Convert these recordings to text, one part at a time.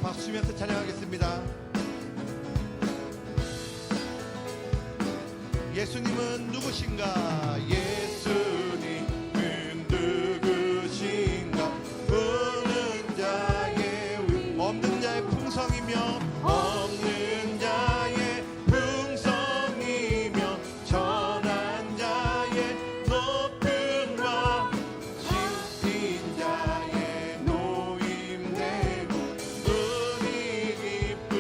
박수 치면서 찬양하겠습니다. 예수님은 누구신가? 예수님은 누구신가? 우는 자의 없는 자의 풍성이며 없는 자의 풍성이며 전한 자의 높음과 짚힌 자의 노임되고 은이 기쁨.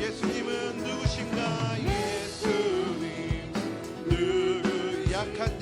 예수님은 누구신가? 예수님 누구 약한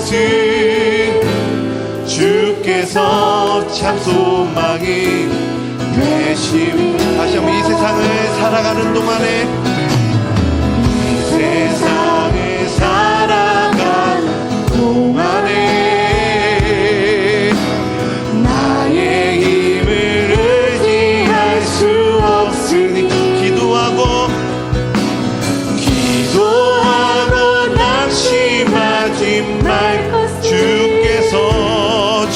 것은 주께서 참 소망이 되심. 다시 한번 이 세상을 살아가는 동안에 세상을 살아가는 동안에 나의 힘을 의지할 수 없으니 기도하고 낙심하지 말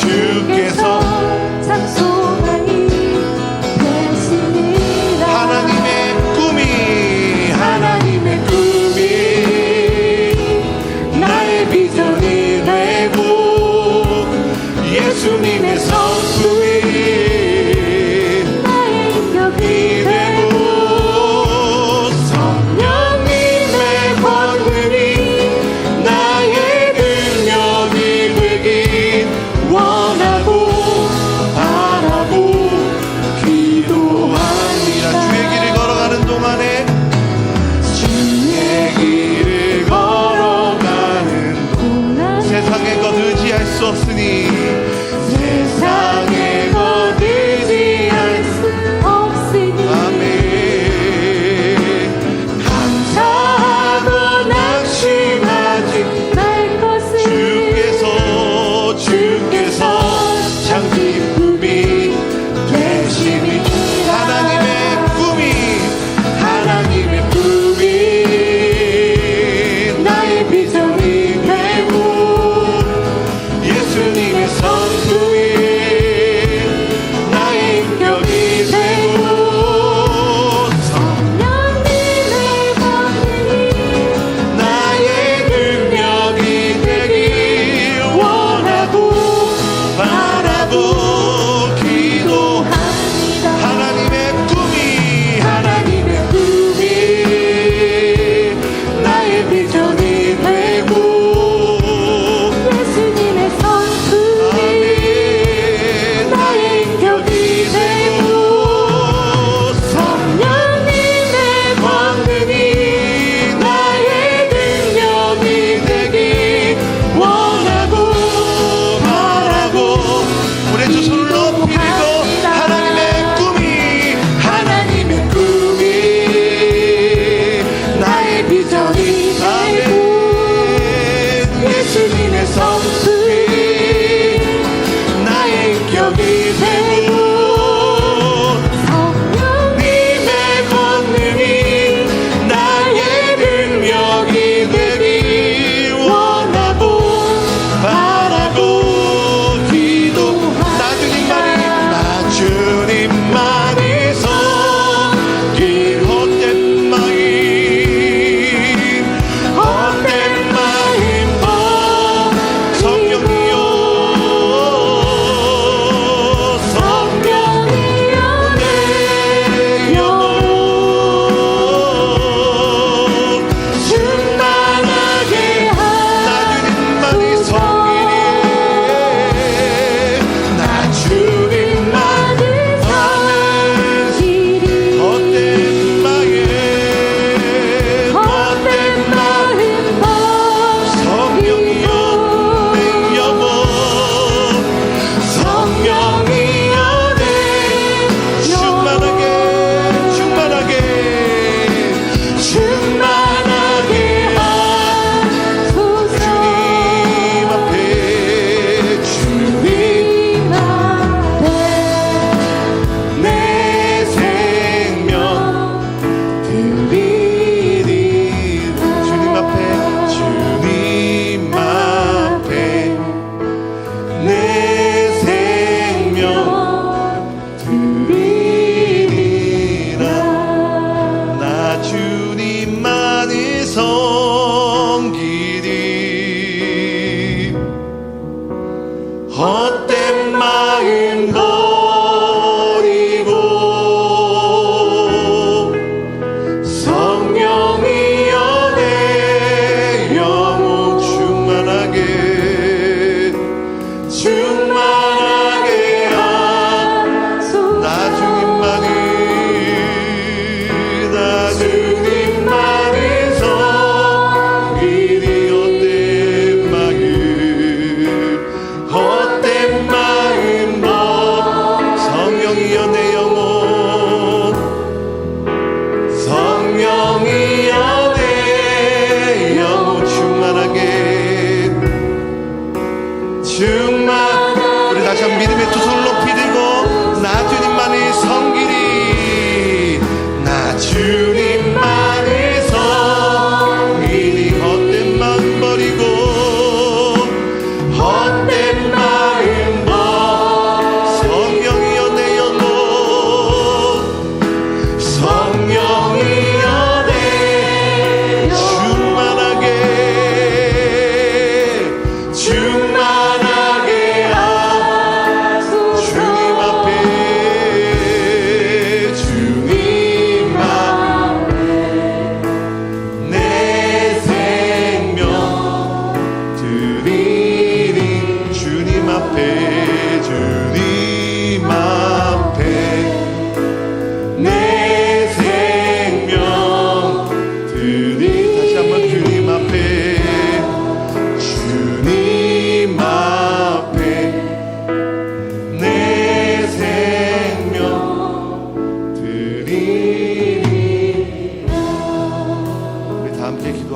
주께서 참 소망이 되시니라. 하나님의 꿈이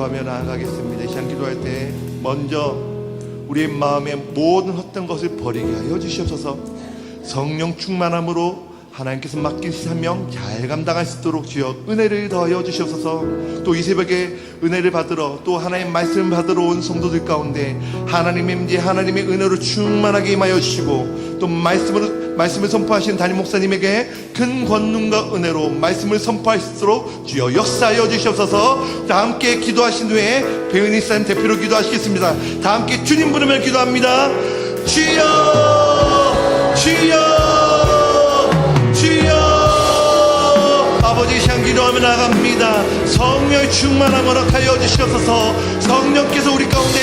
기도하며 나아가겠습니다. 이 시간 기도할 때 먼저 우리의 마음의 모든 헛된 것을 버리게 하여 주시옵소서. 성령 충만함으로 하나님께서 맡긴 사명 잘 감당할 수 있도록 주여 은혜를 더하여 주시옵소서. 또 이 새벽에 은혜를 받으러 또 하나님의 말씀을 받으러 온 성도들 가운데 하나님의 임재, 하나님의 은혜로 충만하게 임하여 주시고, 또 말씀을 선포하신 담임 목사님에게 큰 권능과 은혜로 말씀을 선포할 수 있도록 주여 역사하여 주시옵소서. 다 함께 기도하신 후에 배은희 사님 대표로 기도하시겠습니다. 다 함께 주님 부르며 기도합니다. 주여, 주여, 주여. 아버지, 시간 기도하며 나갑니다. 성령의 충만함 허락하여 주시옵소서. 성령께서 우리 가운데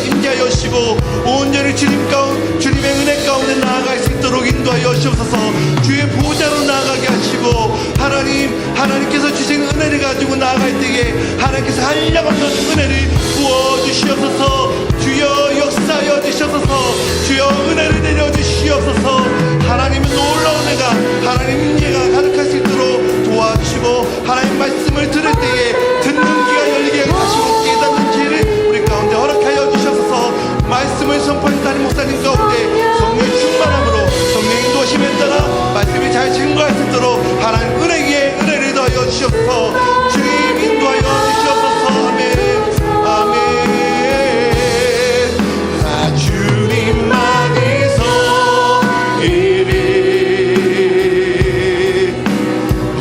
임재하여 주시고 온전히 주님의 은혜 가운데 나아갈 수 있도록 인도하여 주시옵소서. 주의 보좌로 나아가게 하시고, 하나님께서 주신 은혜를 가지고 나아갈 때에 하나님께서 한량없는 은혜를 부어주시옵소서. 주여 역사하여 주시옵소서. 주여 은혜를 내려주시옵소서. 하나님은 놀라운 은혜가, 하나님 은혜가 가득할 수 있도록 도와주시고, 하나님 말씀을 들을 때에 듣는 귀가 열리게 하시고 깨닫는 기회를 우리 가운데 허락하여 주시옵소서. 말씀을 선포하신 담임 목사님 가운데 성령의 충만함으로 성령의 인도하심에 따라 말씀이 잘 증거할 수 있도록 하나님 은혜에 은혜를 더하여 주시옵소서. 주님 인도하여 주시옵소서. 아멘, 아멘. 나 주님만이서 이리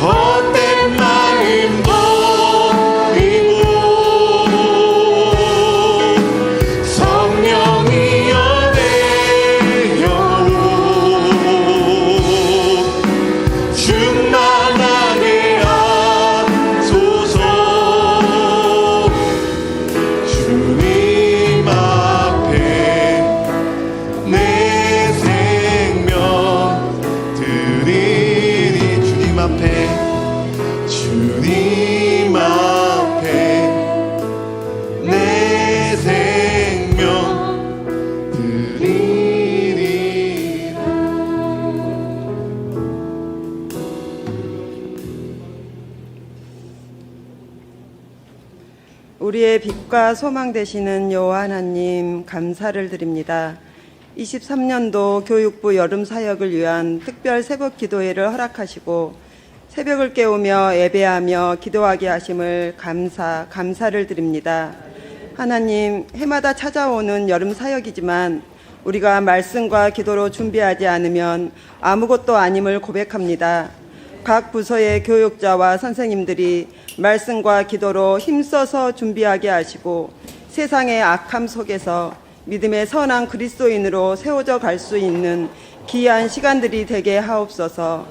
헛된 마음 버리고 성령이여 내 영혼 충만하게 하소서. 주님 앞에 내 생명 드리니. 주님 앞에, 주님 앞에 내 생명 드리리라. 우리의 빛과 소망 되시는 여호와 하나님, 감사를 드립니다. 23년도 교육부 여름 사역을 위한 특별 새벽 기도회를 허락하시고 새벽을 깨우며 예배하며 기도하게 하심을 감사를 드립니다. 하나님, 해마다 찾아오는 여름 사역이지만 우리가 말씀과 기도로 준비하지 않으면 아무것도 아님을 고백합니다. 각 부서의 교육자와 선생님들이 말씀과 기도로 힘써서 준비하게 하시고 세상의 악함 속에서 믿음의 선한 그리스도인으로 세워져 갈 수 있는 귀한 시간들이 되게 하옵소서.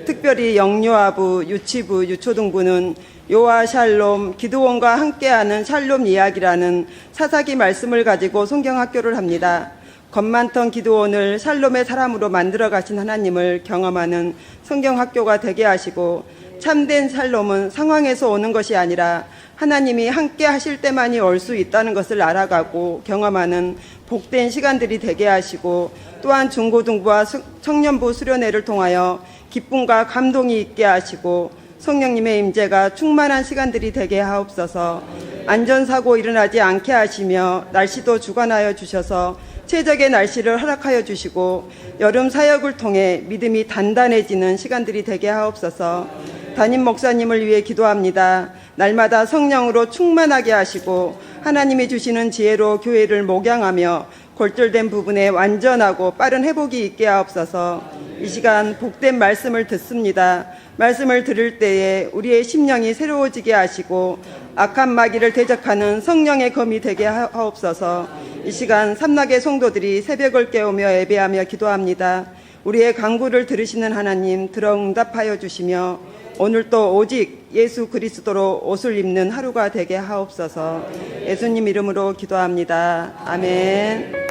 특별히 영유아부, 유치부, 유초등부는 요아 샬롬, 기드온과 함께하는 샬롬 이야기라는 사사기 말씀을 가지고 성경학교를 합니다. 겁 많던 기드온을 샬롬의 사람으로 만들어 가신 하나님을 경험하는 성경학교가 되게 하시고, 참된 샬롬은 상황에서 오는 것이 아니라 하나님이 함께 하실 때만이 올 수 있다는 것을 알아가고 경험하는 복된 시간들이 되게 하시고, 또한 중고등부와 청년부 수련회를 통하여 기쁨과 감동이 있게 하시고 성령님의 임재가 충만한 시간들이 되게 하옵소서. 안전사고 일어나지 않게 하시며 날씨도 주관하여 주셔서 최적의 날씨를 허락하여 주시고 여름 사역을 통해 믿음이 단단해지는 시간들이 되게 하옵소서. 담임 목사님을 위해 기도합니다. 날마다 성령으로 충만하게 하시고 하나님이 주시는 지혜로 교회를 목양하며 골절된 부분에 완전하고 빠른 회복이 있게 하옵소서. 이 시간 복된 말씀을 듣습니다. 말씀을 들을 때에 우리의 심령이 새로워지게 하시고 악한 마귀를 대적하는 성령의 검이 되게 하옵소서. 이 시간 삼락의 성도들이 새벽을 깨우며 예배하며 기도합니다. 우리의 간구를 들으시는 하나님, 들어 응답하여 주시며 오늘도 오직 예수 그리스도로 옷을 입는 하루가 되게 하옵소서. 예수님 이름으로 기도합니다. 아멘.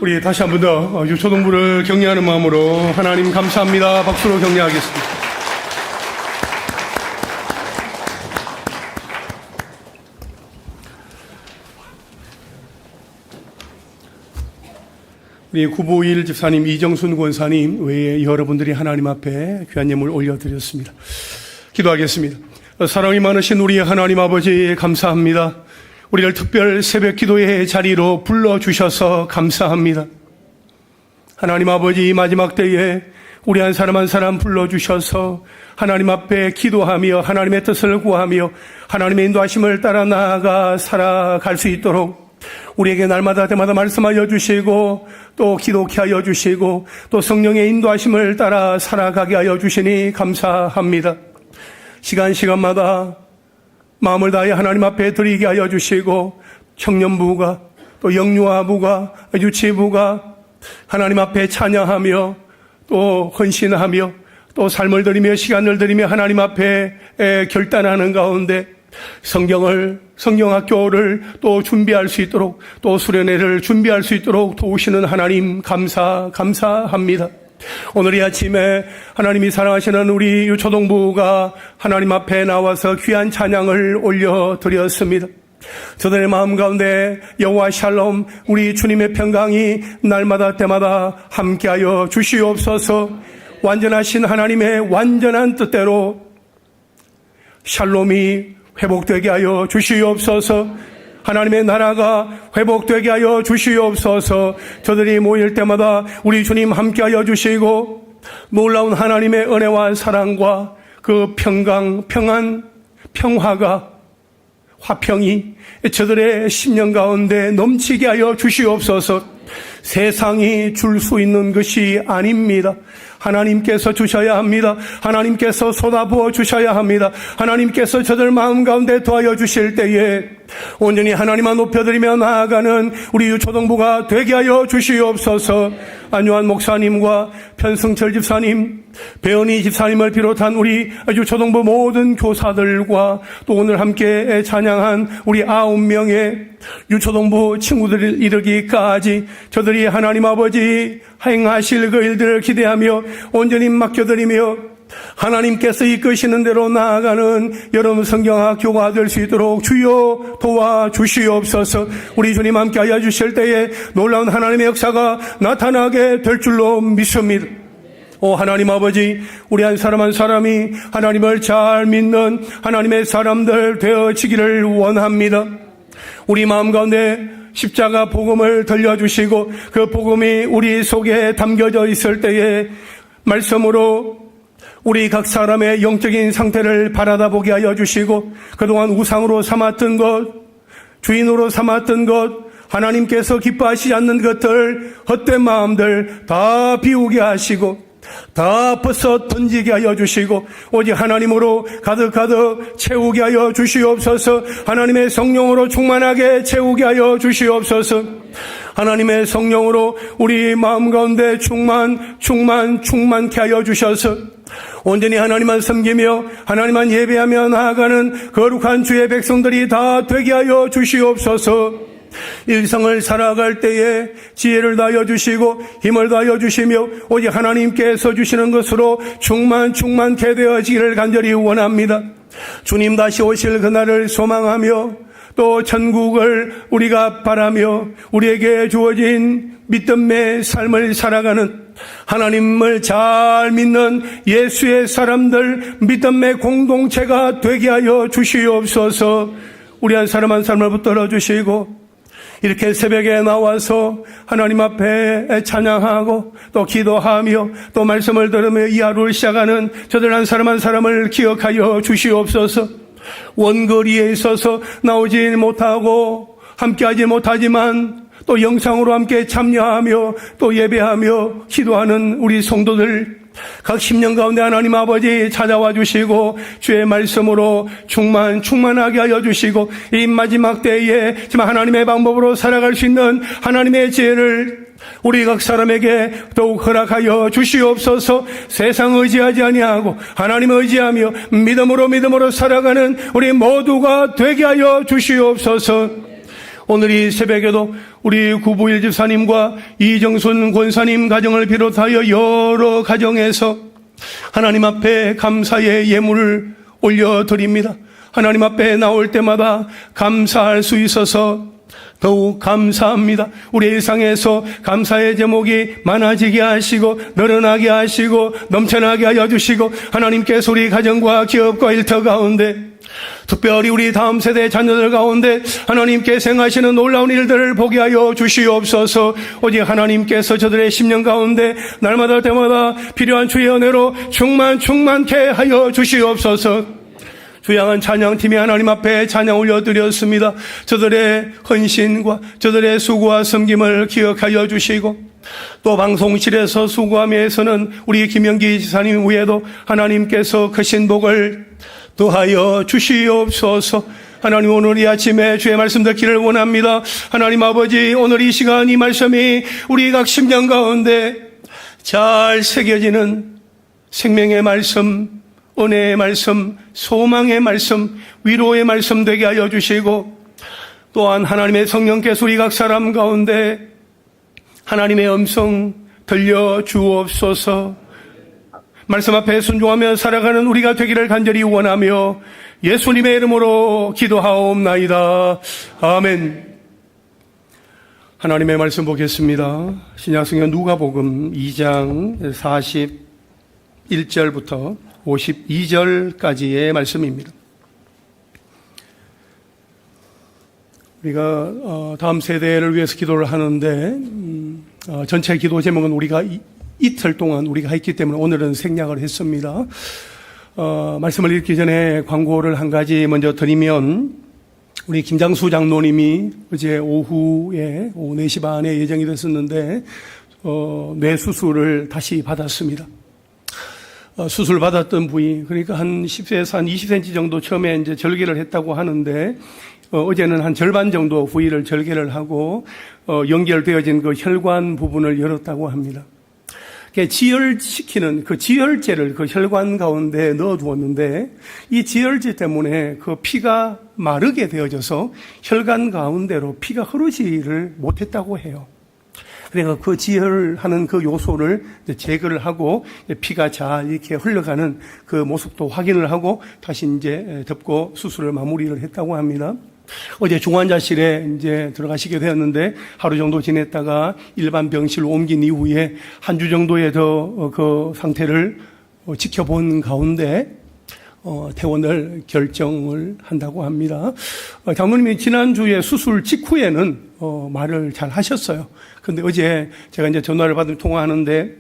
우리 다시 한 번 더 유초동부를 격려하는 마음으로 하나님 감사합니다. 박수로 격려하겠습니다. 우리 구보일 집사님, 이정순 권사님 외에 여러분들이 하나님 앞에 귀한 예물 올려드렸습니다. 기도하겠습니다. 사랑이 많으신 우리 하나님 아버지 감사합니다. 우리를 특별 새벽 기도의 자리로 불러주셔서 감사합니다. 하나님 아버지, 이 마지막 때에 우리 한 사람 한 사람 불러주셔서 하나님 앞에 기도하며 하나님의 뜻을 구하며 하나님의 인도하심을 따라 나아가 살아갈 수 있도록 우리에게 날마다 때마다 말씀하여 주시고 또 기도케 하여 주시고 또 성령의 인도하심을 따라 살아가게 하여 주시니 감사합니다. 시간마다 마음을 다해 하나님 앞에 드리게 하여 주시고 청년부가 또 영유아부가 유치부가 하나님 앞에 찬양하며 또 헌신하며 또 삶을 드리며 시간을 드리며 하나님 앞에 결단하는 가운데 성경학교를 또 준비할 수 있도록 또 수련회를 준비할 수 있도록 도우시는 하나님 감사합니다. 오늘 이 아침에 하나님이 사랑하시는 우리 유초동부가 하나님 앞에 나와서 귀한 찬양을 올려드렸습니다. 저들의 마음 가운데 여호와 샬롬, 우리 주님의 평강이 날마다 때마다 함께하여 주시옵소서. 완전하신 하나님의 완전한 뜻대로 샬롬이 회복되게 하여 주시옵소서. 하나님의 나라가 회복되게 하여 주시옵소서. 저들이 모일 때마다 우리 주님 함께하여 주시고 놀라운 하나님의 은혜와 사랑과 그 평화가 화평이 저들의 심령 가운데 넘치게 하여 주시옵소서. 세상이 줄 수 있는 것이 아닙니다. 하나님께서 주셔야 합니다. 하나님께서 쏟아부어 주셔야 합니다. 하나님께서 저들 마음 가운데 더하여 주실 때에 온전히 하나님만 높여드리며 나아가는 우리 유초동부가 되게 하여 주시옵소서. 안요한 목사님과 편승철 집사님, 배은희 집사님을 비롯한 우리 유초동부 모든 교사들과 또 오늘 함께 찬양한 우리 9명의 유초동부 친구들 이르기까지 저들이 하나님 아버지 행하실 그 일들을 기대하며 온전히 맡겨드리며 하나님께서 이끄시는 대로 나아가는 여러분 성경학교가 될 수 있도록 주여 도와주시옵소서. 우리 주님 함께하여 주실 때에 놀라운 하나님의 역사가 나타나게 될 줄로 믿습니다. 오 하나님 아버지, 우리 한 사람 한 사람이 하나님을 잘 믿는 하나님의 사람들 되어지기를 원합니다. 우리 마음 가운데 십자가 복음을 들려주시고 그 복음이 우리 속에 담겨져 있을 때에 말씀으로 우리 각 사람의 영적인 상태를 바라다보게 하여 주시고 그동안 우상으로 삼았던 것, 주인으로 삼았던 것, 하나님께서 기뻐하시지 않는 것들, 헛된 마음들 다 비우게 하시고 다 벗어 던지게 하여 주시고 오직 하나님으로 가득가득 채우게 하여 주시옵소서. 하나님의 성령으로 충만하게 채우게 하여 주시옵소서. 하나님의 성령으로 우리 마음 가운데 충만케 하여 주셔서 온전히 하나님만 섬기며 하나님만 예배하며 나아가는 거룩한 주의 백성들이 다 되게 하여 주시옵소서. 일상을 살아갈 때에 지혜를 다하여 주시고 힘을 다하여 주시며 오직 하나님께서 주시는 것으로 충만케 되어지기를 간절히 원합니다. 주님 다시 오실 그날을 소망하며 또 천국을 우리가 바라며 우리에게 주어진 믿음의 삶을 살아가는 하나님을 잘 믿는 예수의 사람들 믿음의 공동체가 되게 하여 주시옵소서. 우리 한 사람 한 사람을 붙들어 주시고 이렇게 새벽에 나와서 하나님 앞에 찬양하고 또 기도하며 또 말씀을 들으며 이 하루를 시작하는 저들 한 사람 한 사람을 기억하여 주시옵소서. 원거리에 있어서 나오지 못하고 함께하지 못하지만 또 영상으로 함께 참여하며 또 예배하며 기도하는 우리 성도들 각 심령 가운데 하나님 아버지 찾아와 주시고 주의 말씀으로 충만하게 하여 주시고 이 마지막 때에 정말 하나님의 방법으로 살아갈 수 있는 하나님의 지혜를 우리 각 사람에게 더욱 허락하여 주시옵소서. 세상 의지하지 아니하고 하나님 의지하며 믿음으로 살아가는 우리 모두가 되게 하여 주시옵소서. 오늘 이 새벽에도 우리 구부일 집사님과 이정순 권사님 가정을 비롯하여 여러 가정에서 하나님 앞에 감사의 예물을 올려드립니다. 하나님 앞에 나올 때마다 감사할 수 있어서 더욱 감사합니다. 우리 일상에서 감사의 제목이 많아지게 하시고 늘어나게 하시고 넘쳐나게 하여 주시고 하나님께서 우리 가정과 기업과 일터 가운데 특별히 우리 다음 세대 자녀들 가운데 하나님께서 행하시는 놀라운 일들을 보게 하여 주시옵소서. 오직 하나님께서 저들의 10년 가운데 날마다 때마다 필요한 주의 은혜로 충만케 하여 주시옵소서. 주양한 찬양팀이 하나님 앞에 찬양 올려드렸습니다. 저들의 헌신과 저들의 수고와 섬김을 기억하여 주시고 또 방송실에서 수고함에서는 우리 김영기 지사님 외에도 하나님께서 크신 복을 더하여 주시옵소서. 하나님 오늘 이 아침에 주의 말씀 듣기를 원합니다. 하나님 아버지 오늘 이 시간 이 말씀이 우리 각 심령 가운데 잘 새겨지는 생명의 말씀, 은혜의 말씀, 소망의 말씀, 위로의 말씀 되게 하여 주시고 또한 하나님의 성령께서 우리 각 사람 가운데 하나님의 음성 들려주옵소서. 말씀 앞에 순종하며 살아가는 우리가 되기를 간절히 원하며 예수님의 이름으로 기도하옵나이다. 아멘. 하나님의 말씀 보겠습니다. 신약성경 누가복음 2장 41절부터 52절까지의 말씀입니다. 우리가 다음 세대를 위해서 기도를 하는데 전체 기도 제목은 우리가 이틀 동안 우리가 했기 때문에 오늘은 생략을 했습니다. 말씀을 읽기 전에 광고를 한 가지 먼저 드리면 우리 김장수 장로님이 어제 오후에 오후 4시 반에 예정이 됐었는데 뇌 수술을 다시 받았습니다. 수술 받았던 부위, 그러니까 한 10세에서 한 20cm 정도 처음에 이제 절개를 했다고 하는데, 어제는 한 절반 정도 부위를 절개를 하고, 연결되어진 그 혈관 부분을 열었다고 합니다. 지혈시키는 그 지혈제를 그 혈관 가운데 넣어 두었는데, 이 지혈제 때문에 그 피가 마르게 되어져서 혈관 가운데로 피가 흐르지를 못했다고 해요. 그래서 그 지혈하는 그 요소를 제거를 하고 피가 잘 이렇게 흘러가는 그 모습도 확인을 하고 다시 이제 덮고 수술을 마무리를 했다고 합니다. 어제 중환자실에 이제 들어가시게 되었는데 하루 정도 지냈다가 일반 병실로 옮긴 이후에 한 주 정도의 더 그 상태를 지켜본 가운데 퇴원을 결정을 한다고 합니다. 장로님이 지난주에 수술 직후에는 말을 잘 하셨어요. 근데 어제 제가 이제 전화를 받으면 통화하는데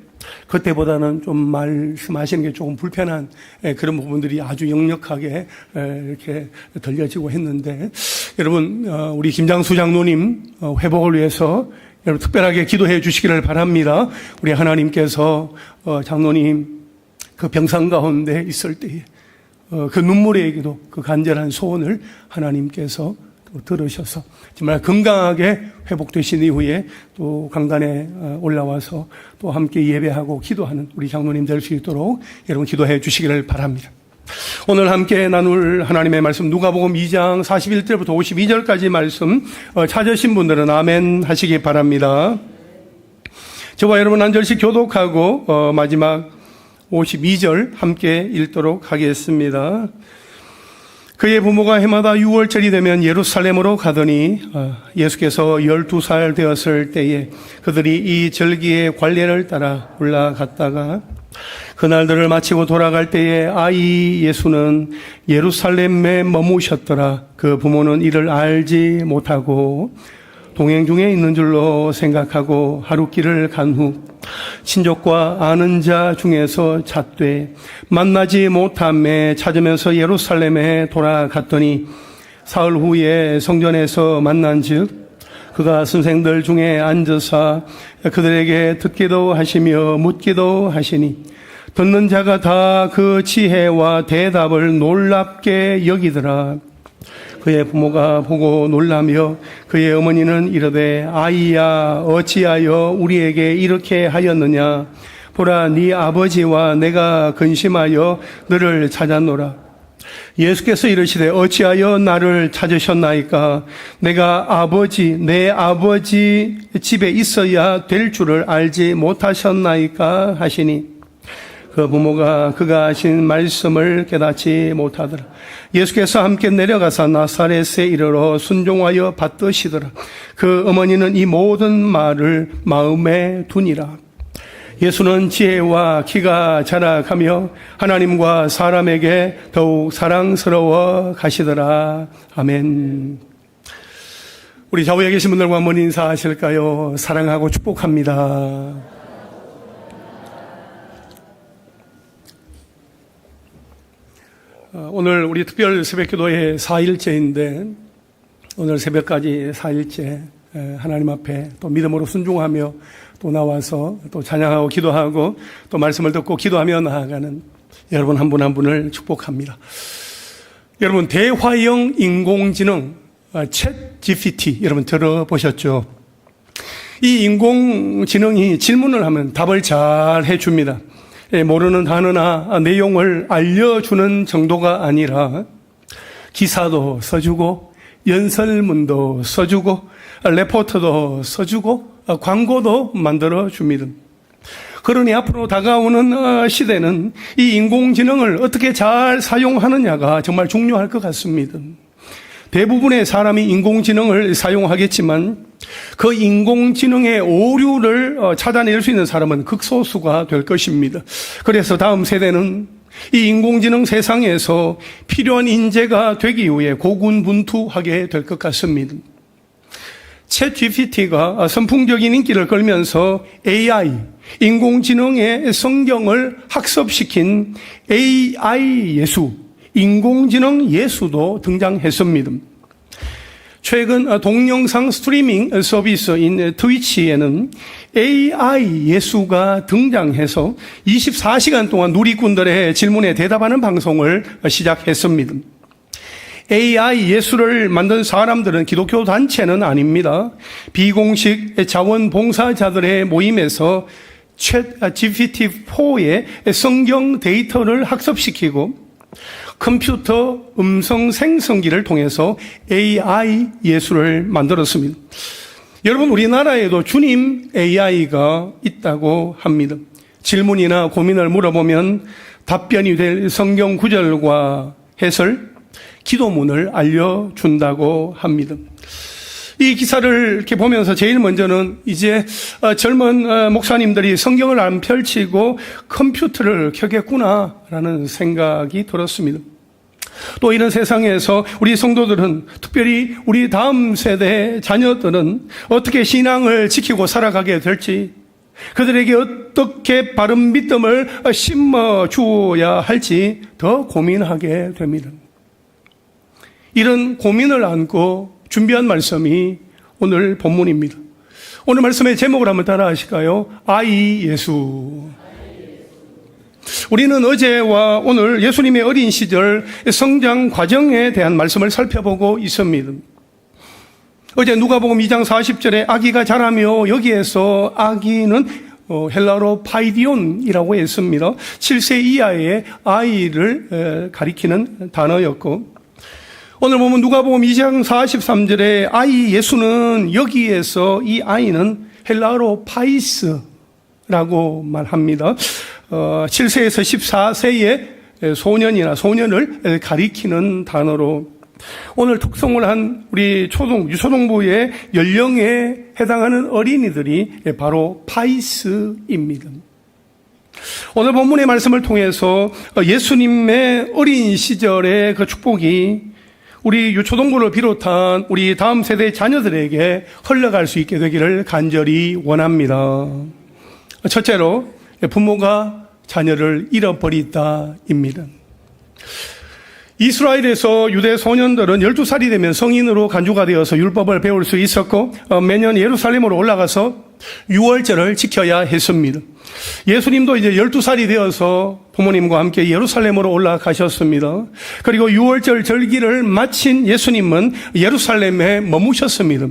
그때보다는 좀 말씀하시는 게 조금 불편한 그런 부분들이 아주 역력하게 이렇게 들려지고 했는데 여러분 우리 김장수 장로님 회복을 위해서 여러분 특별하게 기도해 주시기를 바랍니다. 우리 하나님께서 장로님 그 병상 가운데 있을 때에 그 눈물의 기도, 그 간절한 소원을 하나님께서 들으셔서 정말 건강하게 회복되신 이후에 또 강단에 올라와서 또 함께 예배하고 기도하는 우리 장로님 될 수 있도록 여러분 기도해 주시기를 바랍니다. 오늘 함께 나눌 하나님의 말씀 누가복음 2장 41절부터 52절까지 말씀 찾으신 분들은 아멘 하시기 바랍니다. 저와 여러분 한 절씩 교독하고 마지막 52절 함께 읽도록 하겠습니다. 그의 부모가 해마다 6월절이 되면 예루살렘으로 가더니 예수께서 12살 되었을 때에 그들이 이 절기의 관례를 따라 올라갔다가 그날들을 마치고 돌아갈 때에 아이 예수는 예루살렘에 머무셨더라. 그 부모는 이를 알지 못하고 동행 중에 있는 줄로 생각하고 하루길을 간 후 친족과 아는 자 중에서 찾되 만나지 못함에 찾으면서 예루살렘에 돌아갔더니 사흘 후에 성전에서 만난즉 그가 선생들 중에 앉아서 그들에게 듣기도 하시며 묻기도 하시니 듣는 자가 다 그 지혜와 대답을 놀랍게 여기더라. 그의 부모가 보고 놀라며 그의 어머니는 이르되 아이야 어찌하여 우리에게 이렇게 하였느냐 보라 네 아버지와 내가 근심하여 너를 찾았노라. 예수께서 이르시되 어찌하여 나를 찾으셨나이까? 내가 내 아버지 집에 있어야 될 줄을 알지 못하셨나이까? 하시니 그 부모가 그가 하신 말씀을 깨닫지 못하더라. 예수께서 함께 내려가사 나사렛에 이르러 순종하여 받드시더라. 그 어머니는 이 모든 말을 마음에 두니라. 예수는 지혜와 키가 자라가며 하나님과 사람에게 더욱 사랑스러워 가시더라. 아멘. 우리 좌우에 계신 분들과 한번 인사하실까요? 사랑하고 축복합니다. 오늘 우리 특별 새벽기도의 4일째인데 오늘 새벽까지 4일째 하나님 앞에 또 믿음으로 순종하며 또 나와서 또 찬양하고 기도하고 또 말씀을 듣고 기도하며 나아가는 여러분 한 분 한 분을 축복합니다. 여러분 대화형 인공지능 챗 GPT 여러분 들어보셨죠? 이 인공지능이 질문을 하면 답을 잘 해줍니다. 모르는 단어나 내용을 알려주는 정도가 아니라 기사도 써주고 연설문도 써주고 레포트도 써주고 광고도 만들어줍니다. 그러니 앞으로 다가오는 시대는 이 인공지능을 어떻게 잘 사용하느냐가 정말 중요할 것 같습니다. 대부분의 사람이 인공지능을 사용하겠지만 그 인공지능의 오류를 찾아낼 수 있는 사람은 극소수가 될 것입니다. 그래서 다음 세대는 이 인공지능 세상에서 필요한 인재가 되기 위해 고군분투하게 될 것 같습니다. 챗 GPT가 선풍적인 인기를 끌면서 AI, 인공지능의 성경을 학습시킨 AI 예수, 인공지능 예수도 등장했습니다. 최근 동영상 스트리밍 서비스인 트위치에는 AI 예수가 등장해서 24시간 동안 누리꾼들의 질문에 대답하는 방송을 시작했습니다. AI 예수를 만든 사람들은 기독교 단체는 아닙니다. 비공식 자원봉사자들의 모임에서 챗 GPT-4의 성경 데이터를 학습시키고 컴퓨터 음성 생성기를 통해서 AI 예수를 만들었습니다. 여러분 우리나라에도 주님 AI가 있다고 합니다. 질문이나 고민을 물어보면 답변이 될 성경 구절과 해설, 기도문을 알려준다고 합니다. 이 기사를 이렇게 보면서 제일 먼저는 이제 젊은 목사님들이 성경을 안 펼치고 컴퓨터를 켜겠구나라는 생각이 들었습니다. 또 이런 세상에서 우리 성도들은 특별히 우리 다음 세대 자녀들은 어떻게 신앙을 지키고 살아가게 될지 그들에게 어떻게 바른 믿음을 심어 주어야 할지 더 고민하게 됩니다. 이런 고민을 안고 준비한 말씀이 오늘 본문입니다. 오늘 말씀의 제목을 한번 따라 하실까요? 아이 예수. 우리는 어제와 오늘 예수님의 어린 시절 성장 과정에 대한 말씀을 살펴보고 있습니다. 어제 누가복음 2장 40절에 아기가 자라며 여기에서 아기는 헬라어로 파이디온이라고 했습니다. 7세 이하의 아이를 가리키는 단어였고 오늘 보면 누가복음 2장 43절에 아이 예수는 여기에서 이 아이는 헬라어로 파이스라고 말합니다. 7세에서 14세의 소년이나 소년을 가리키는 단어로 오늘 특성을 한 우리 유초등부의 연령에 해당하는 어린이들이 바로 파이스입니다. 오늘 본문의 말씀을 통해서 예수님의 어린 시절의 그 축복이 우리 유초동부를 비롯한 우리 다음 세대 자녀들에게 흘러갈 수 있게 되기를 간절히 원합니다. 첫째로 부모가 자녀를 잃어버리다입니다. 이스라엘에서 유대 소년들은 12살이 되면 성인으로 간주가 되어서 율법을 배울 수 있었고 매년 예루살렘으로 올라가서 유월절을 지켜야 했습니다. 예수님도 이제 12살이 되어서 부모님과 함께 예루살렘으로 올라가셨습니다. 그리고 유월절 절기를 마친 예수님은 예루살렘에 머무셨습니다.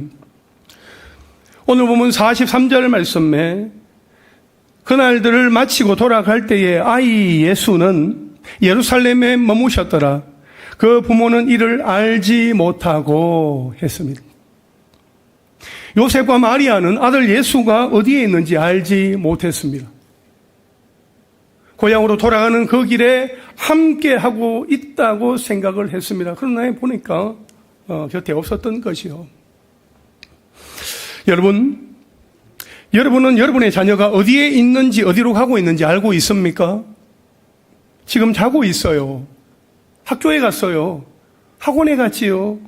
오늘 보면 43절 말씀에 그날들을 마치고 돌아갈 때에 아이 예수는 예루살렘에 머무셨더라. 그 부모는 이를 알지 못하고 했습니다. 요셉과 마리아는 아들 예수가 어디에 있는지 알지 못했습니다. 고향으로 돌아가는 그 길에 함께 하고 있다고 생각을 했습니다. 그러나 보니까 곁에 없었던 것이요. 여러분은 여러분의 자녀가 어디에 있는지, 어디로 가고 있는지 알고 있습니까? 지금 자고 있어요. 학교에 갔어요. 학원에 갔지요.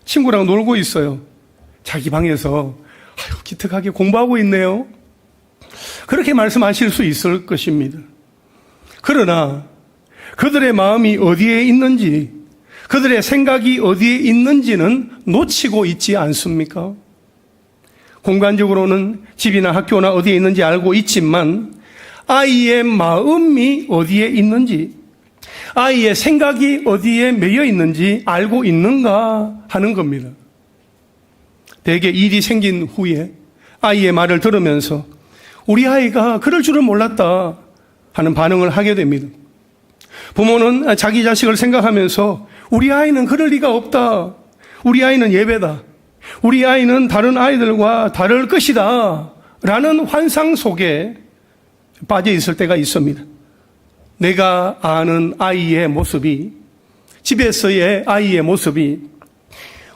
친구랑 놀고 있어요. 자기 방에서 기특하게 공부하고 있네요. 그렇게 말씀하실 수 있을 것입니다. 그러나 그들의 마음이 어디에 있는지, 그들의 생각이 어디에 있는지는 놓치고 있지 않습니까? 공간적으로는 집이나 학교나 어디에 있는지 알고 있지만 아이의 마음이 어디에 있는지, 아이의 생각이 어디에 매여 있는지 알고 있는가 하는 겁니다. 대개 일이 생긴 후에 아이의 말을 들으면서 우리 아이가 그럴 줄은 몰랐다 하는 반응을 하게 됩니다. 부모는 자기 자식을 생각하면서 우리 아이는 그럴 리가 없다. 우리 아이는 예배다. 우리 아이는 다른 아이들과 다를 것이다. 라는 환상 속에 빠져 있을 때가 있습니다. 내가 아는 아이의 모습이, 집에서의 아이의 모습이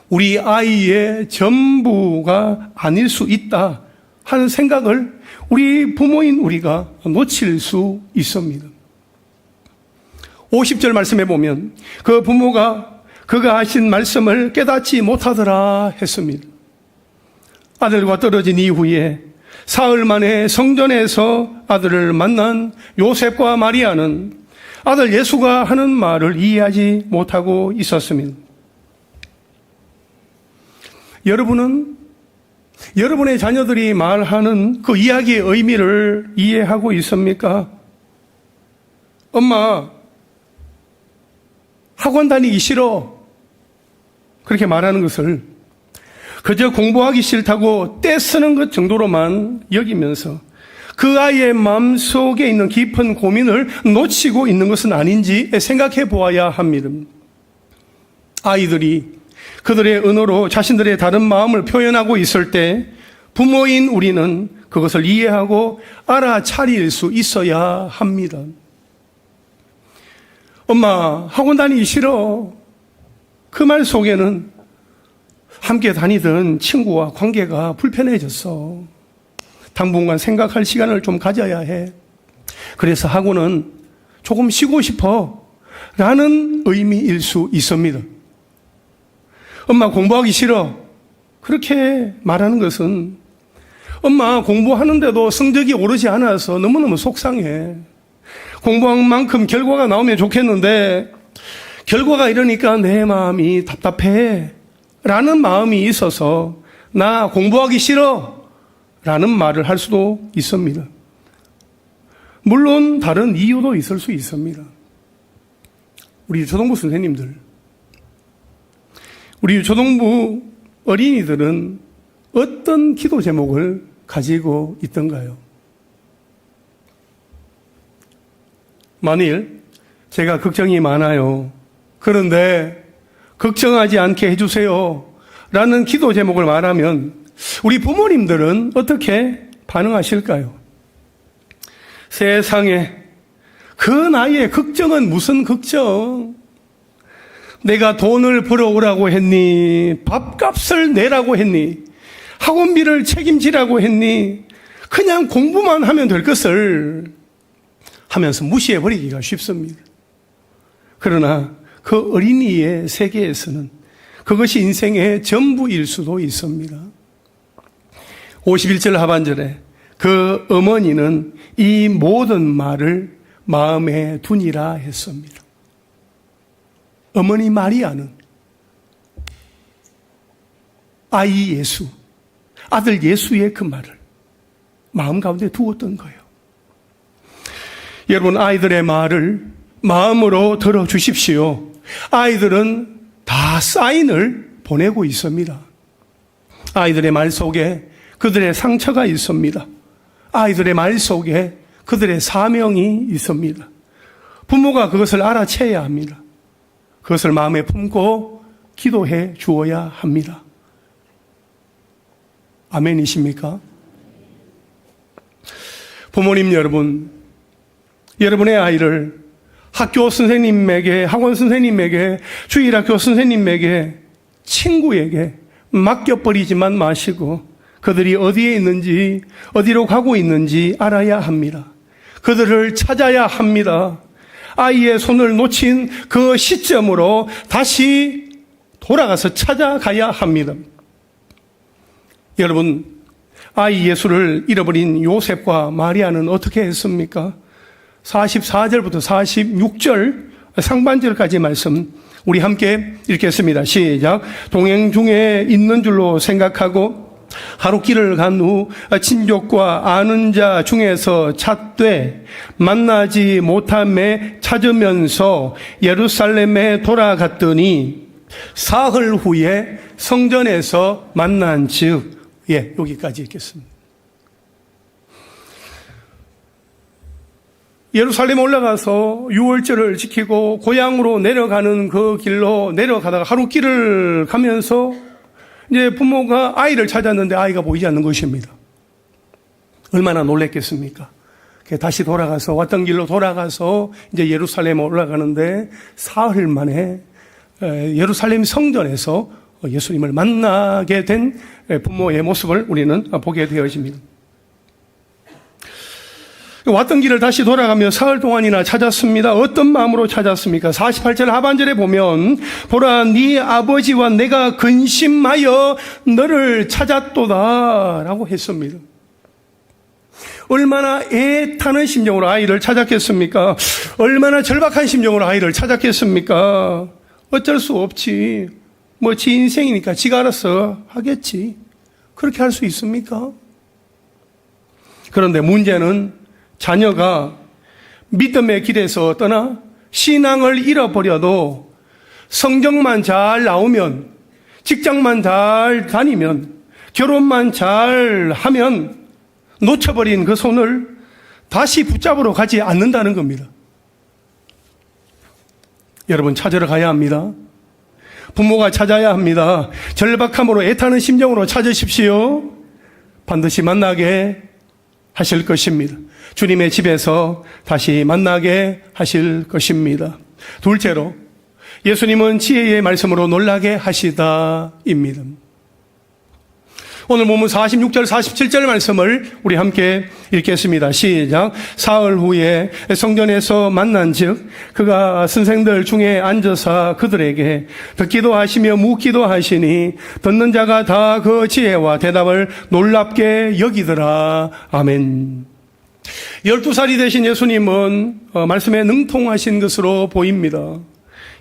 우리 아이의 전부가 아닐 수 있다 하는 생각을 우리 부모인 우리가 놓칠 수 있습니다. 50절 말씀에 보면 그 부모가 그가 하신 말씀을 깨닫지 못하더라 했습니다. 아들과 떨어진 이후에 사흘 만에 성전에서 아들을 만난 요셉과 마리아는 아들 예수가 하는 말을 이해하지 못하고 있었습니다. 여러분은 여러분의 자녀들이 말하는 그 이야기의 의미를 이해하고 있습니까? 엄마, 학원 다니기 싫어. 그렇게 말하는 것을 그저 공부하기 싫다고 떼쓰는 것 정도로만 여기면서 그 아이의 마음속에 있는 깊은 고민을 놓치고 있는 것은 아닌지 생각해 보아야 합니다. 아이들이 그들의 언어로 자신들의 다른 마음을 표현하고 있을 때 부모인 우리는 그것을 이해하고 알아차릴 수 있어야 합니다. 엄마, 학원 다니기 싫어. 그 말 속에는 함께 다니던 친구와 관계가 불편해졌어. 당분간 생각할 시간을 좀 가져야 해. 그래서 학원은 조금 쉬고 싶어. 라는 의미일 수 있습니다. 엄마, 공부하기 싫어. 그렇게 말하는 것은 엄마, 공부하는데도 성적이 오르지 않아서 너무너무 속상해. 공부한 만큼 결과가 나오면 좋겠는데 결과가 이러니까 내 마음이 답답해 라는 마음이 있어서 나 공부하기 싫어 라는 말을 할 수도 있습니다. 물론 다른 이유도 있을 수 있습니다. 우리 초등부 선생님들, 우리 초등부 어린이들은 어떤 기도 제목을 가지고 있던가요? 만일 제가 걱정이 많아요. 그런데 걱정하지 않게 해주세요 라는 기도 제목을 말하면 우리 부모님들은 어떻게 반응하실까요? 세상에 그 나이에 걱정은 무슨 걱정? 내가 돈을 벌어오라고 했니? 밥값을 내라고 했니? 학원비를 책임지라고 했니? 그냥 공부만 하면 될 것을 하면서 무시해버리기가 쉽습니다. 그러나 그 어린이의 세계에서는 그것이 인생의 전부일 수도 있습니다. 51절 하반절에 그 어머니는 이 모든 말을 마음에 두니라 했습니다. 어머니 마리아는 아이 예수, 아들 예수의 그 말을 마음 가운데 두었던 거예요. 여러분, 아이들의 말을 마음으로 들어주십시오. 아이들은 다 사인을 보내고 있습니다. 아이들의 말 속에 그들의 상처가 있습니다. 아이들의 말 속에 그들의 사명이 있습니다. 부모가 그것을 알아채야 합니다. 그것을 마음에 품고 기도해 주어야 합니다. 아멘이십니까? 부모님 여러분, 여러분의 아이를 학교 선생님에게, 학원 선생님에게, 주일학교 선생님에게, 친구에게 맡겨버리지만 마시고 그들이 어디에 있는지, 어디로 가고 있는지 알아야 합니다. 그들을 찾아야 합니다. 아이의 손을 놓친 그 시점으로 다시 돌아가서 찾아가야 합니다. 여러분, 아이 예수를 잃어버린 요셉과 마리아는 어떻게 했습니까? 44절부터 46절 상반절까지 말씀 우리 함께 읽겠습니다. 시작. 동행 중에 있는 줄로 생각하고 하루 길을 간 후 친족과 아는 자 중에서 찾되 만나지 못함에 찾으면서 예루살렘에 돌아갔더니 사흘 후에 성전에서 만난 즉, 여기까지 읽겠습니다. 예루살렘 올라가서 유월절을 지키고 고향으로 내려가는 그 길로 내려가다가 하루 길을 가면서 이제 부모가 아이를 찾았는데 아이가 보이지 않는 것입니다. 얼마나 놀랬겠습니까? 다시 돌아가서 왔던 길로 돌아가서 이제 예루살렘 올라가는데 사흘 만에 예루살렘 성전에서 예수님을 만나게 된 부모의 모습을 우리는 보게 되어집니다. 왔던 길을 다시 돌아가며 사흘 동안이나 찾았습니다. 어떤 마음으로 찾았습니까? 48절 하반절에 보면 보라 네 아버지와 내가 근심하여 너를 찾았도다 라고 했습니다. 얼마나 애타는 심정으로 아이를 찾았겠습니까? 얼마나 절박한 심정으로 아이를 찾았겠습니까? 어쩔 수 없지. 지 인생이니까 지가 알아서 하겠지. 그렇게 할 수 있습니까? 그런데 문제는 자녀가 믿음의 길에서 떠나 신앙을 잃어버려도 성적만 잘 나오면, 직장만 잘 다니면, 결혼만 잘 하면 놓쳐버린 그 손을 다시 붙잡으러 가지 않는다는 겁니다. 여러분, 찾으러 가야 합니다. 부모가 찾아야 합니다. 절박함으로 애타는 심정으로 찾으십시오. 반드시 만나게 하실 것입니다. 주님의 집에서 다시 만나게 하실 것입니다. 둘째로, 예수님은 지혜의 말씀으로 놀라게 하시다입니다. 오늘 본문 46절, 47절 말씀을 우리 함께 읽겠습니다. 시작. 사흘 후에 성전에서 만난 즉 그가 선생들 중에 앉아서 그들에게 듣기도 하시며 묻기도 하시니 듣는 자가 다 그 지혜와 대답을 놀랍게 여기더라. 아멘. 12살이 되신 예수님은 말씀에 능통하신 것으로 보입니다.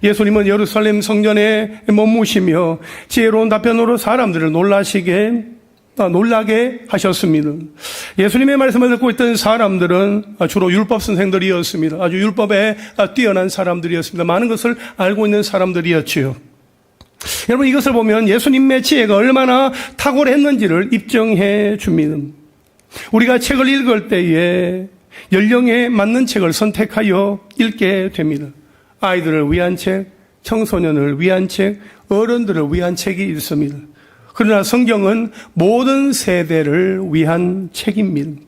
예수님은 예루살렘 성전에 머무시며 지혜로운 답변으로 사람들을 놀라게 하셨습니다. 예수님의 말씀을 듣고 있던 사람들은 주로 율법 선생들이었습니다. 아주 율법에 뛰어난 사람들이었습니다. 많은 것을 알고 있는 사람들이었지요. 여러분, 이것을 보면 예수님의 지혜가 얼마나 탁월했는지를 입증해 줍니다. 우리가 책을 읽을 때에 연령에 맞는 책을 선택하여 읽게 됩니다. 아이들을 위한 책, 청소년을 위한 책, 어른들을 위한 책이 있습니다. 그러나 성경은 모든 세대를 위한 책입니다.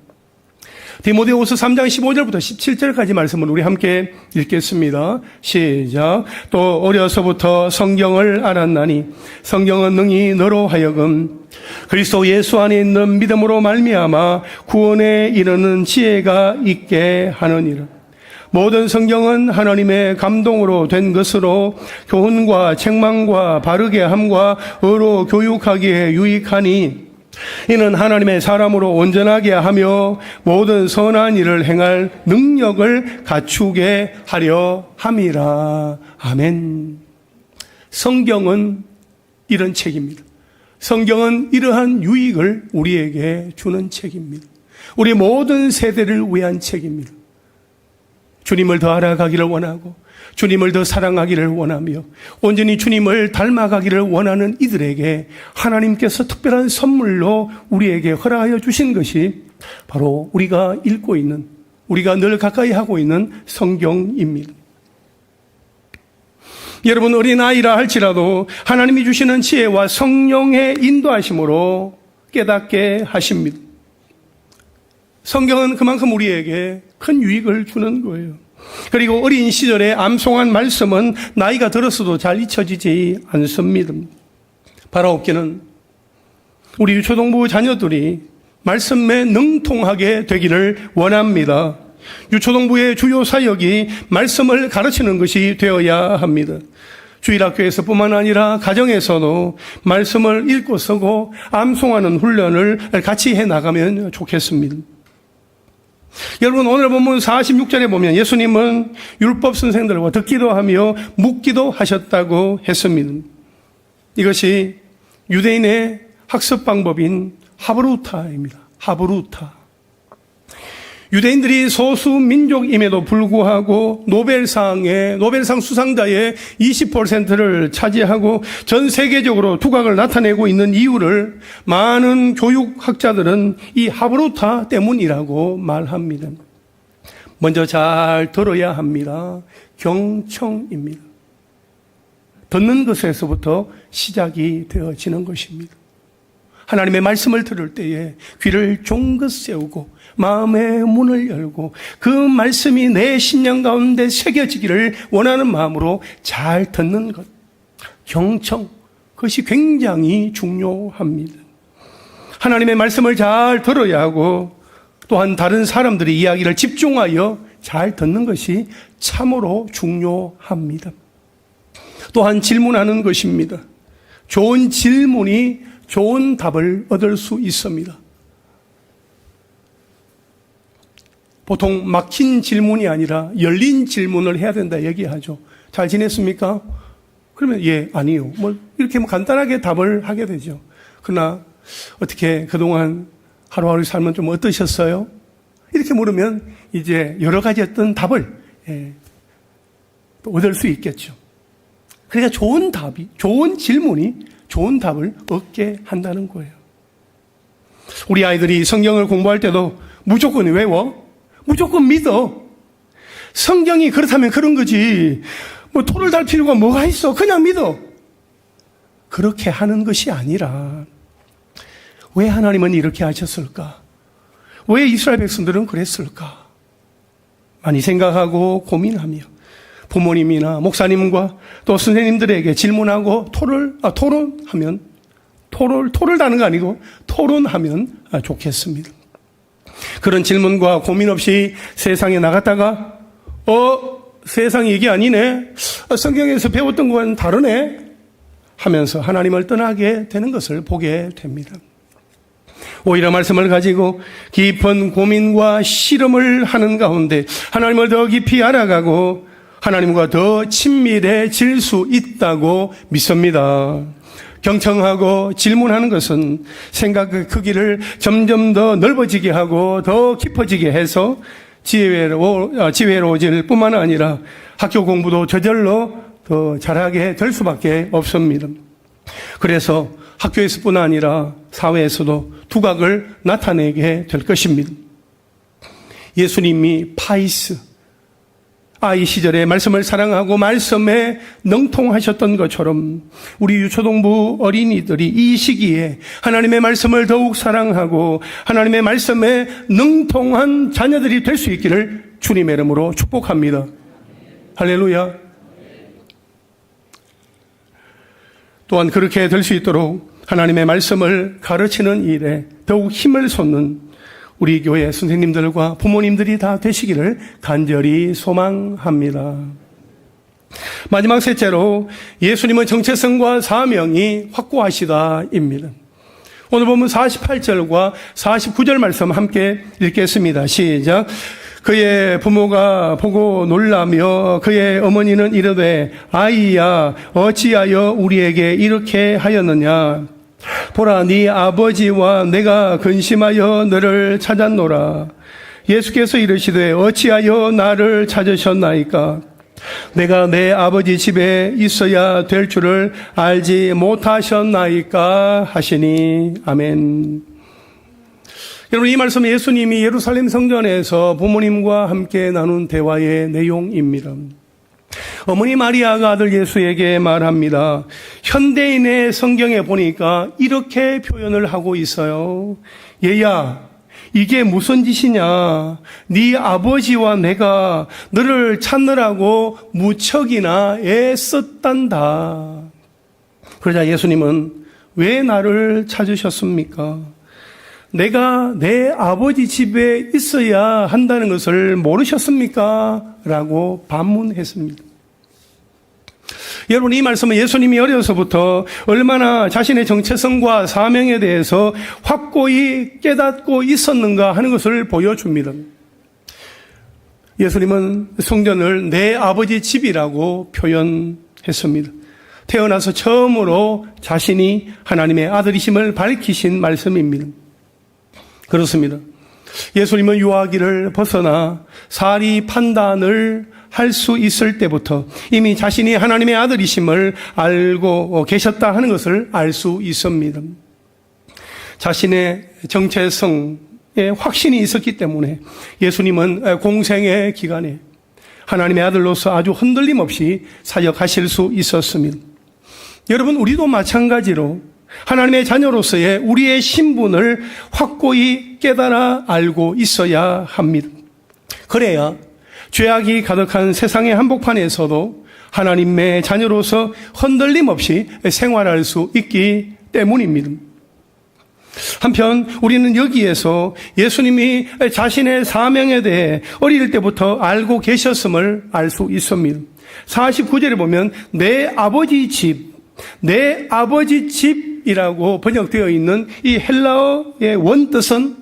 디모데후서 3장 15절부터 17절까지 말씀을 우리 함께 읽겠습니다. 시작. 또 어려서부터 성경을 알았나니 성경은 능히 너로 하여금 그리스도 예수 안에 있는 믿음으로 말미암아 구원에 이르는 지혜가 있게 하느니라. 모든 성경은 하나님의 감동으로 된 것으로 교훈과 책망과 바르게 함과 의로 교육하기에 유익하니 이는 하나님의 사람으로 온전하게 하며 모든 선한 일을 행할 능력을 갖추게 하려 함이라. 아멘. 성경은 이런 책입니다. 성경은 이러한 유익을 우리에게 주는 책입니다. 우리 모든 세대를 위한 책입니다. 주님을 더 알아가기를 원하고 주님을 더 사랑하기를 원하며 온전히 주님을 닮아가기를 원하는 이들에게 하나님께서 특별한 선물로 우리에게 허락하여 주신 것이 바로 우리가 읽고 있는, 우리가 늘 가까이 하고 있는 성경입니다. 여러분 어린아이라 할지라도 하나님이 주시는 지혜와 성령의 인도하심으로 깨닫게 하십니다. 성경은 그만큼 우리에게 큰 유익을 주는 거예요. 그리고 어린 시절에 암송한 말씀은 나이가 들었어도 잘 잊혀지지 않습니다. 바라옵기는 우리 유초동부 자녀들이 말씀에 능통하게 되기를 원합니다. 유초동부의 주요 사역이 말씀을 가르치는 것이 되어야 합니다. 주일학교에서 뿐만 아니라 가정에서도 말씀을 읽고 쓰고 암송하는 훈련을 같이 해나가면 좋겠습니다. 여러분 오늘 본문 46절에 보면 예수님은 율법 선생들과 듣기도 하며 묻기도 하셨다고 했습니다. 이것이 유대인의 학습 방법인 하브루타입니다. 하브루타. 유대인들이 소수 민족임에도 불구하고 노벨상 수상자의 20%를 차지하고 전 세계적으로 두각을 나타내고 있는 이유를 많은 교육학자들은 이 하브루타 때문이라고 말합니다. 먼저 잘 들어야 합니다. 경청입니다. 듣는 것에서부터 시작이 되어지는 것입니다. 하나님의 말씀을 들을 때에 귀를 종긋 세우고 마음의 문을 열고 그 말씀이 내 심령 가운데 새겨지기를 원하는 마음으로 잘 듣는 것, 경청, 그것이 굉장히 중요합니다. 하나님의 말씀을 잘 들어야 하고 또한 다른 사람들의 이야기를 집중하여 잘 듣는 것이 참으로 중요합니다. 또한 질문하는 것입니다. 좋은 질문이 좋은 답을 얻을 수 있습니다. 보통 막힌 질문이 아니라 열린 질문을 해야 된다 얘기하죠. 잘 지냈습니까? 그러면 예, 아니요. 이렇게 간단하게 답을 하게 되죠. 그러나 어떻게 그동안 하루하루 삶은 좀 어떠셨어요? 이렇게 물으면 이제 여러 가지 어떤 답을 얻을 수 있겠죠. 그러니까 좋은 질문이 좋은 답을 얻게 한다는 거예요. 우리 아이들이 성경을 공부할 때도 무조건 외워? 무조건 믿어. 성경이 그렇다면 그런 거지. 토를 달 필요가 뭐가 있어? 그냥 믿어. 그렇게 하는 것이 아니라 왜 하나님은 이렇게 하셨을까? 왜 이스라엘 백성들은 그랬을까? 많이 생각하고 고민하며 부모님이나 목사님과 또 선생님들에게 질문하고 토론하면 토를 다는 거 아니고 토론하면 좋겠습니다. 그런 질문과 고민 없이 세상에 나갔다가 세상이 이게 아니네. 성경에서 배웠던 건 다르네. 하면서 하나님을 떠나게 되는 것을 보게 됩니다. 오히려 말씀을 가지고 깊은 고민과 실험을 하는 가운데 하나님을 더 깊이 알아가고 하나님과 더 친밀해질 수 있다고 믿습니다. 경청하고 질문하는 것은 생각의 크기를 점점 더 넓어지게 하고 더 깊어지게 해서 지혜로워질 뿐만 아니라 학교 공부도 저절로 더 잘하게 될 수밖에 없습니다. 그래서 학교에서뿐 아니라 사회에서도 두각을 나타내게 될 것입니다. 예수님이 아이 시절에 말씀을 사랑하고 말씀에 능통하셨던 것처럼 우리 유초동부 어린이들이 이 시기에 하나님의 말씀을 더욱 사랑하고 하나님의 말씀에 능통한 자녀들이 될 수 있기를 주님의 이름으로 축복합니다. 할렐루야. 또한 그렇게 될 수 있도록 하나님의 말씀을 가르치는 일에 더욱 힘을 쏟는 우리 교회 선생님들과 부모님들이 다 되시기를 간절히 소망합니다. 마지막 셋째로 예수님의 정체성과 사명이 확고하시다입니다. 오늘 보면 48절과 49절 말씀 함께 읽겠습니다. 시작. 그의 부모가 보고 놀라며 그의 어머니는 이르되 아이야 어찌하여 우리에게 이렇게 하였느냐. 보라 네 아버지와 내가 근심하여 너를 찾았노라. 예수께서 이르시되 어찌하여 나를 찾으셨나이까. 내가 내 아버지 집에 있어야 될 줄을 알지 못하셨나이까 하시니. 아멘. 여러분 이 말씀은 예수님이 예루살렘 성전에서 부모님과 함께 나눈 대화의 내용입니다. 어머니 마리아가 아들 예수에게 말합니다. 현대인의 성경에 보니까 이렇게 표현을 하고 있어요. 얘야, 이게 무슨 짓이냐? 네 아버지와 내가 너를 찾느라고 무척이나 애썼단다. 그러자 예수님은 왜 나를 찾으셨습니까? 내가 내 아버지 집에 있어야 한다는 것을 모르셨습니까? 라고 반문했습니다. 여러분, 이 말씀은 예수님이 어려서부터 얼마나 자신의 정체성과 사명에 대해서 확고히 깨닫고 있었는가 하는 것을 보여줍니다. 예수님은 성전을 내 아버지 집이라고 표현했습니다. 태어나서 처음으로 자신이 하나님의 아들이심을 밝히신 말씀입니다. 그렇습니다. 예수님은 유아기를 벗어나 사리 판단을 할 수 있을 때부터 이미 자신이 하나님의 아들이심을 알고 계셨다 하는 것을 알 수 있습니다. 자신의 정체성에 확신이 있었기 때문에 예수님은 공생의 기간에 하나님의 아들로서 아주 흔들림 없이 사역하실 수 있었습니다. 여러분, 우리도 마찬가지로 하나님의 자녀로서의 우리의 신분을 확고히 깨달아 알고 있어야 합니다. 그래야 죄악이 가득한 세상의 한복판에서도 하나님의 자녀로서 흔들림 없이 생활할 수 있기 때문입니다. 한편 우리는 여기에서 예수님이 자신의 사명에 대해 어릴 때부터 알고 계셨음을 알 수 있습니다. 49절에 보면 내 아버지 집이라고 번역되어 있는 이 헬라어의 원뜻은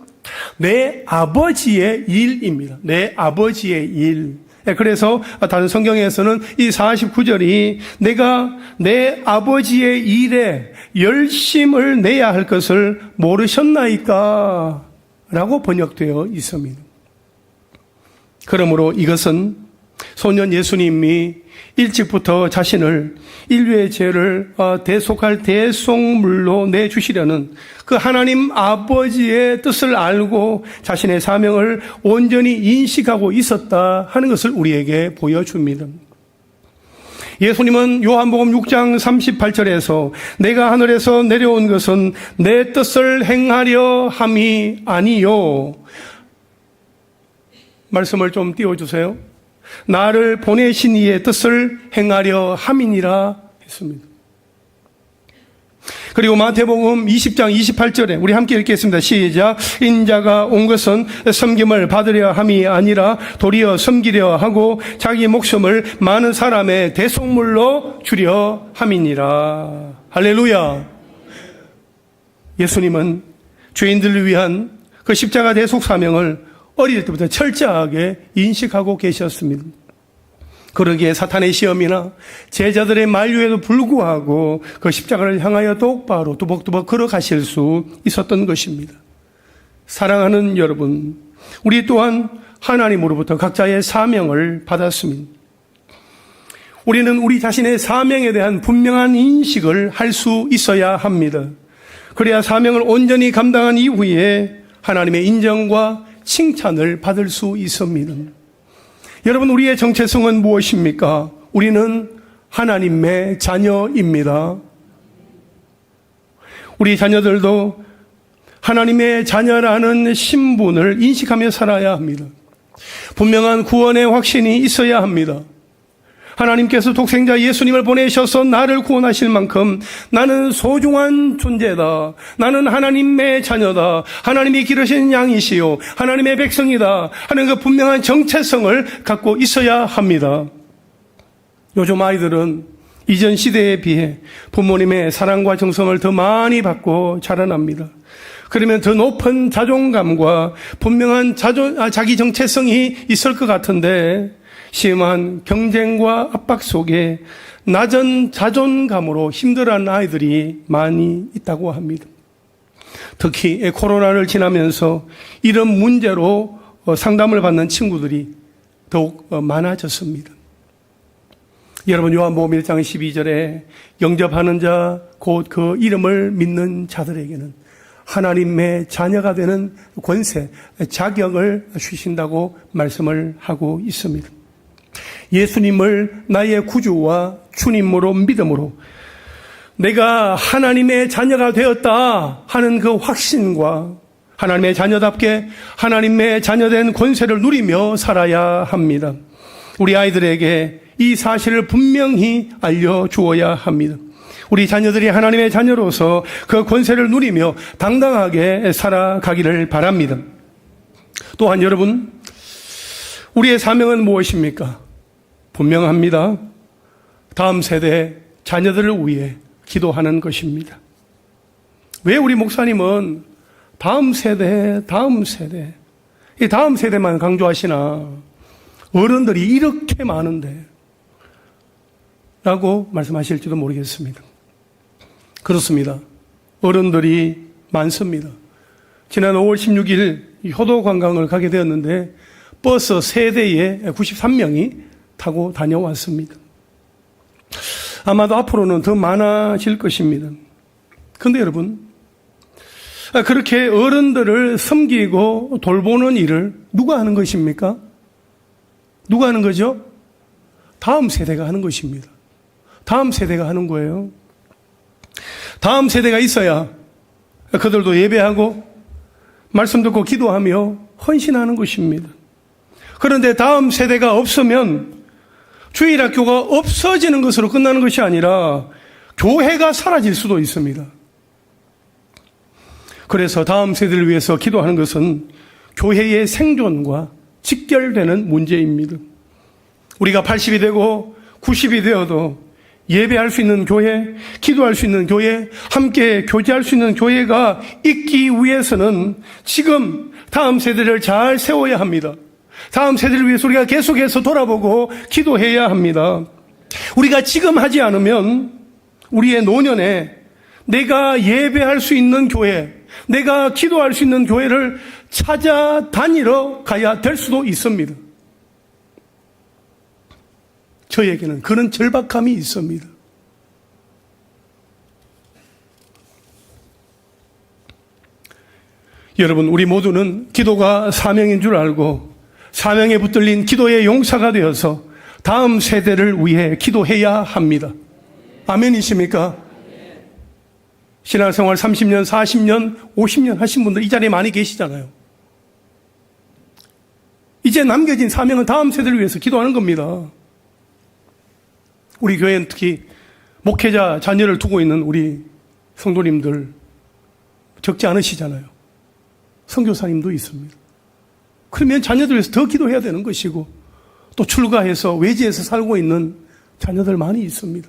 내 아버지의 일입니다. 내 아버지의 일. 그래서 다른 성경에서는 이 49절이 내가 내 아버지의 일에 열심을 내야 할 것을 모르셨나이까? 라고 번역되어 있습니다. 그러므로 이것은 소년 예수님이 일찍부터 자신을 인류의 죄를 대속할 대속물로 내주시려는 그 하나님 아버지의 뜻을 알고 자신의 사명을 온전히 인식하고 있었다 하는 것을 우리에게 보여줍니다. 예수님은 요한복음 6장 38절에서 내가 하늘에서 내려온 것은 내 뜻을 행하려 함이 아니요. 말씀을 좀 띄워주세요. 나를 보내신 이의 뜻을 행하려 함이니라 했습니다. 그리고 마태복음 20장 28절에 우리 함께 읽겠습니다. 시작. 인자가 온 것은 섬김을 받으려 함이 아니라 도리어 섬기려 하고 자기 목숨을 많은 사람의 대속물로 주려 함이니라. 할렐루야. 예수님은 죄인들을 위한 그 십자가 대속 사명을 어릴 때부터 철저하게 인식하고 계셨습니다. 그러기에 사탄의 시험이나 제자들의 만류에도 불구하고 그 십자가를 향하여 똑바로 두벅두벅 걸어가실 수 있었던 것입니다. 사랑하는 여러분, 우리 또한 하나님으로부터 각자의 사명을 받았습니다. 우리는 우리 자신의 사명에 대한 분명한 인식을 할 수 있어야 합니다. 그래야 사명을 온전히 감당한 이후에 하나님의 인정과 칭찬을 받을 수 있습니다. 여러분, 우리의 정체성은 무엇입니까? 우리는 하나님의 자녀입니다. 우리 자녀들도 하나님의 자녀라는 신분을 인식하며 살아야 합니다. 분명한 구원의 확신이 있어야 합니다. 하나님께서 독생자 예수님을 보내셔서 나를 구원하실 만큼 나는 소중한 존재다. 나는 하나님의 자녀다. 하나님이 기르신 양이시요 하나님의 백성이다 하는 그 분명한 정체성을 갖고 있어야 합니다. 요즘 아이들은 이전 시대에 비해 부모님의 사랑과 정성을 더 많이 받고 자라납니다. 그러면 더 높은 자존감과 분명한 자기 정체성이 있을 것 같은데 심한 경쟁과 압박 속에 낮은 자존감으로 힘들어하는 아이들이 많이 있다고 합니다. 특히 코로나를 지나면서 이런 문제로 상담을 받는 친구들이 더욱 많아졌습니다. 여러분, 요한복음 1장 12절에 영접하는 자, 곧 그 이름을 믿는 자들에게는 하나님의 자녀가 되는 권세, 자격을 주신다고 말씀을 하고 있습니다. 예수님을 나의 구주와 주님으로 믿음으로 내가 하나님의 자녀가 되었다 하는 그 확신과 하나님의 자녀답게 하나님의 자녀된 권세를 누리며 살아야 합니다. 우리 아이들에게 이 사실을 분명히 알려주어야 합니다. 우리 자녀들이 하나님의 자녀로서 그 권세를 누리며 당당하게 살아가기를 바랍니다. 또한 여러분, 우리의 사명은 무엇입니까? 분명합니다. 다음 세대 자녀들을 위해 기도하는 것입니다. 왜 우리 목사님은 다음 세대, 이 다음 세대만 강조하시나? 어른들이 이렇게 많은데 라고 말씀하실지도 모르겠습니다. 그렇습니다. 어른들이 많습니다. 지난 5월 16일 효도 관광을 가게 되었는데 버스 세대에 93명이 타고 다녀왔습니다. 아마도 앞으로는 더 많아질 것입니다. 그런데 여러분, 그렇게 어른들을 섬기고 돌보는 일을 누가 하는 것입니까? 누가 하는 거죠? 다음 세대가 하는 것입니다. 다음 세대가 하는 거예요. 다음 세대가 있어야 그들도 예배하고 말씀 듣고 기도하며 헌신하는 것입니다. 그런데 다음 세대가 없으면 주일학교가 없어지는 것으로 끝나는 것이 아니라 교회가 사라질 수도 있습니다. 그래서 다음 세대를 위해서 기도하는 것은 교회의 생존과 직결되는 문제입니다. 우리가 80이 되고 90이 되어도 예배할 수 있는 교회, 기도할 수 있는 교회, 함께 교제할 수 있는 교회가 있기 위해서는 지금 다음 세대를 잘 세워야 합니다. 다음 세대를 위해서 우리가 계속해서 돌아보고 기도해야 합니다. 우리가 지금 하지 않으면 우리의 노년에 내가 예배할 수 있는 교회, 내가 기도할 수 있는 교회를 찾아다니러 가야 될 수도 있습니다. 저에게는 그런 절박함이 있습니다. 여러분, 우리 모두는 기도가 사명인 줄 알고 사명에 붙들린 기도의 용사가 되어서 다음 세대를 위해 기도해야 합니다. 아멘이십니까? 신앙생활 30년, 40년, 50년 하신 분들 이 자리에 많이 계시잖아요. 이제 남겨진 사명은 다음 세대를 위해서 기도하는 겁니다. 우리 교회는 특히 목회자 자녀를 두고 있는 우리 성도님들 적지 않으시잖아요. 선교사님도 있습니다. 그러면 자녀들 위해서 더 기도해야 되는 것이고 또 출가해서 외지에서 살고 있는 자녀들 많이 있습니다.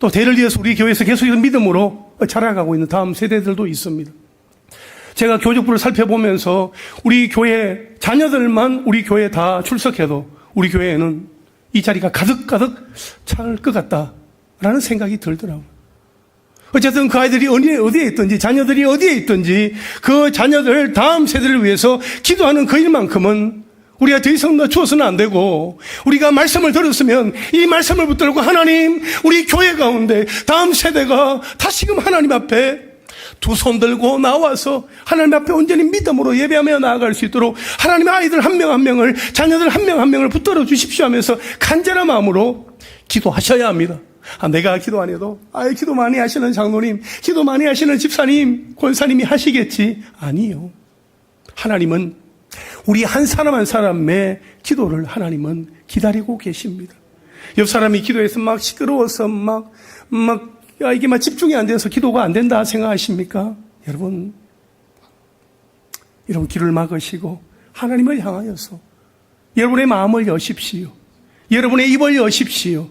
또 대를 이어서 우리 교회에서 계속해서 믿음으로 자라가고 있는 다음 세대들도 있습니다. 제가 교족부를 살펴보면서 우리 교회 자녀들만 우리 교회에 다 출석해도 우리 교회에는 이 자리가 가득가득 찰 것 같다라는 생각이 들더라고요. 어쨌든 그 아이들이 어디에 있든지 자녀들이 어디에 있든지 그 자녀들 다음 세대를 위해서 기도하는 그 일만큼은 우리가 더 이상 낮추어서는 안 되고 우리가 말씀을 들었으면 이 말씀을 붙들고 하나님 우리 교회 가운데 다음 세대가 다시금 하나님 앞에 두 손 들고 나와서 하나님 앞에 온전히 믿음으로 예배하며 나아갈 수 있도록 하나님의 아이들 한 명 한 명을 자녀들 한 명 한 명을 붙들어 주십시오 하면서 간절한 마음으로 기도하셔야 합니다. 내가 기도 안 해도 기도 많이 하시는 장로님, 기도 많이 하시는 집사님, 권사님이 하시겠지. 아니요. 하나님은 우리 한 사람 한 사람의 기도를 하나님은 기다리고 계십니다. 옆 사람이 기도해서 막 시끄러워서 이게 막 집중이 안 돼서 기도가 안 된다 생각하십니까? 여러분 귀를 막으시고 하나님을 향하여서 여러분의 마음을 여십시오. 여러분의 입을 여십시오.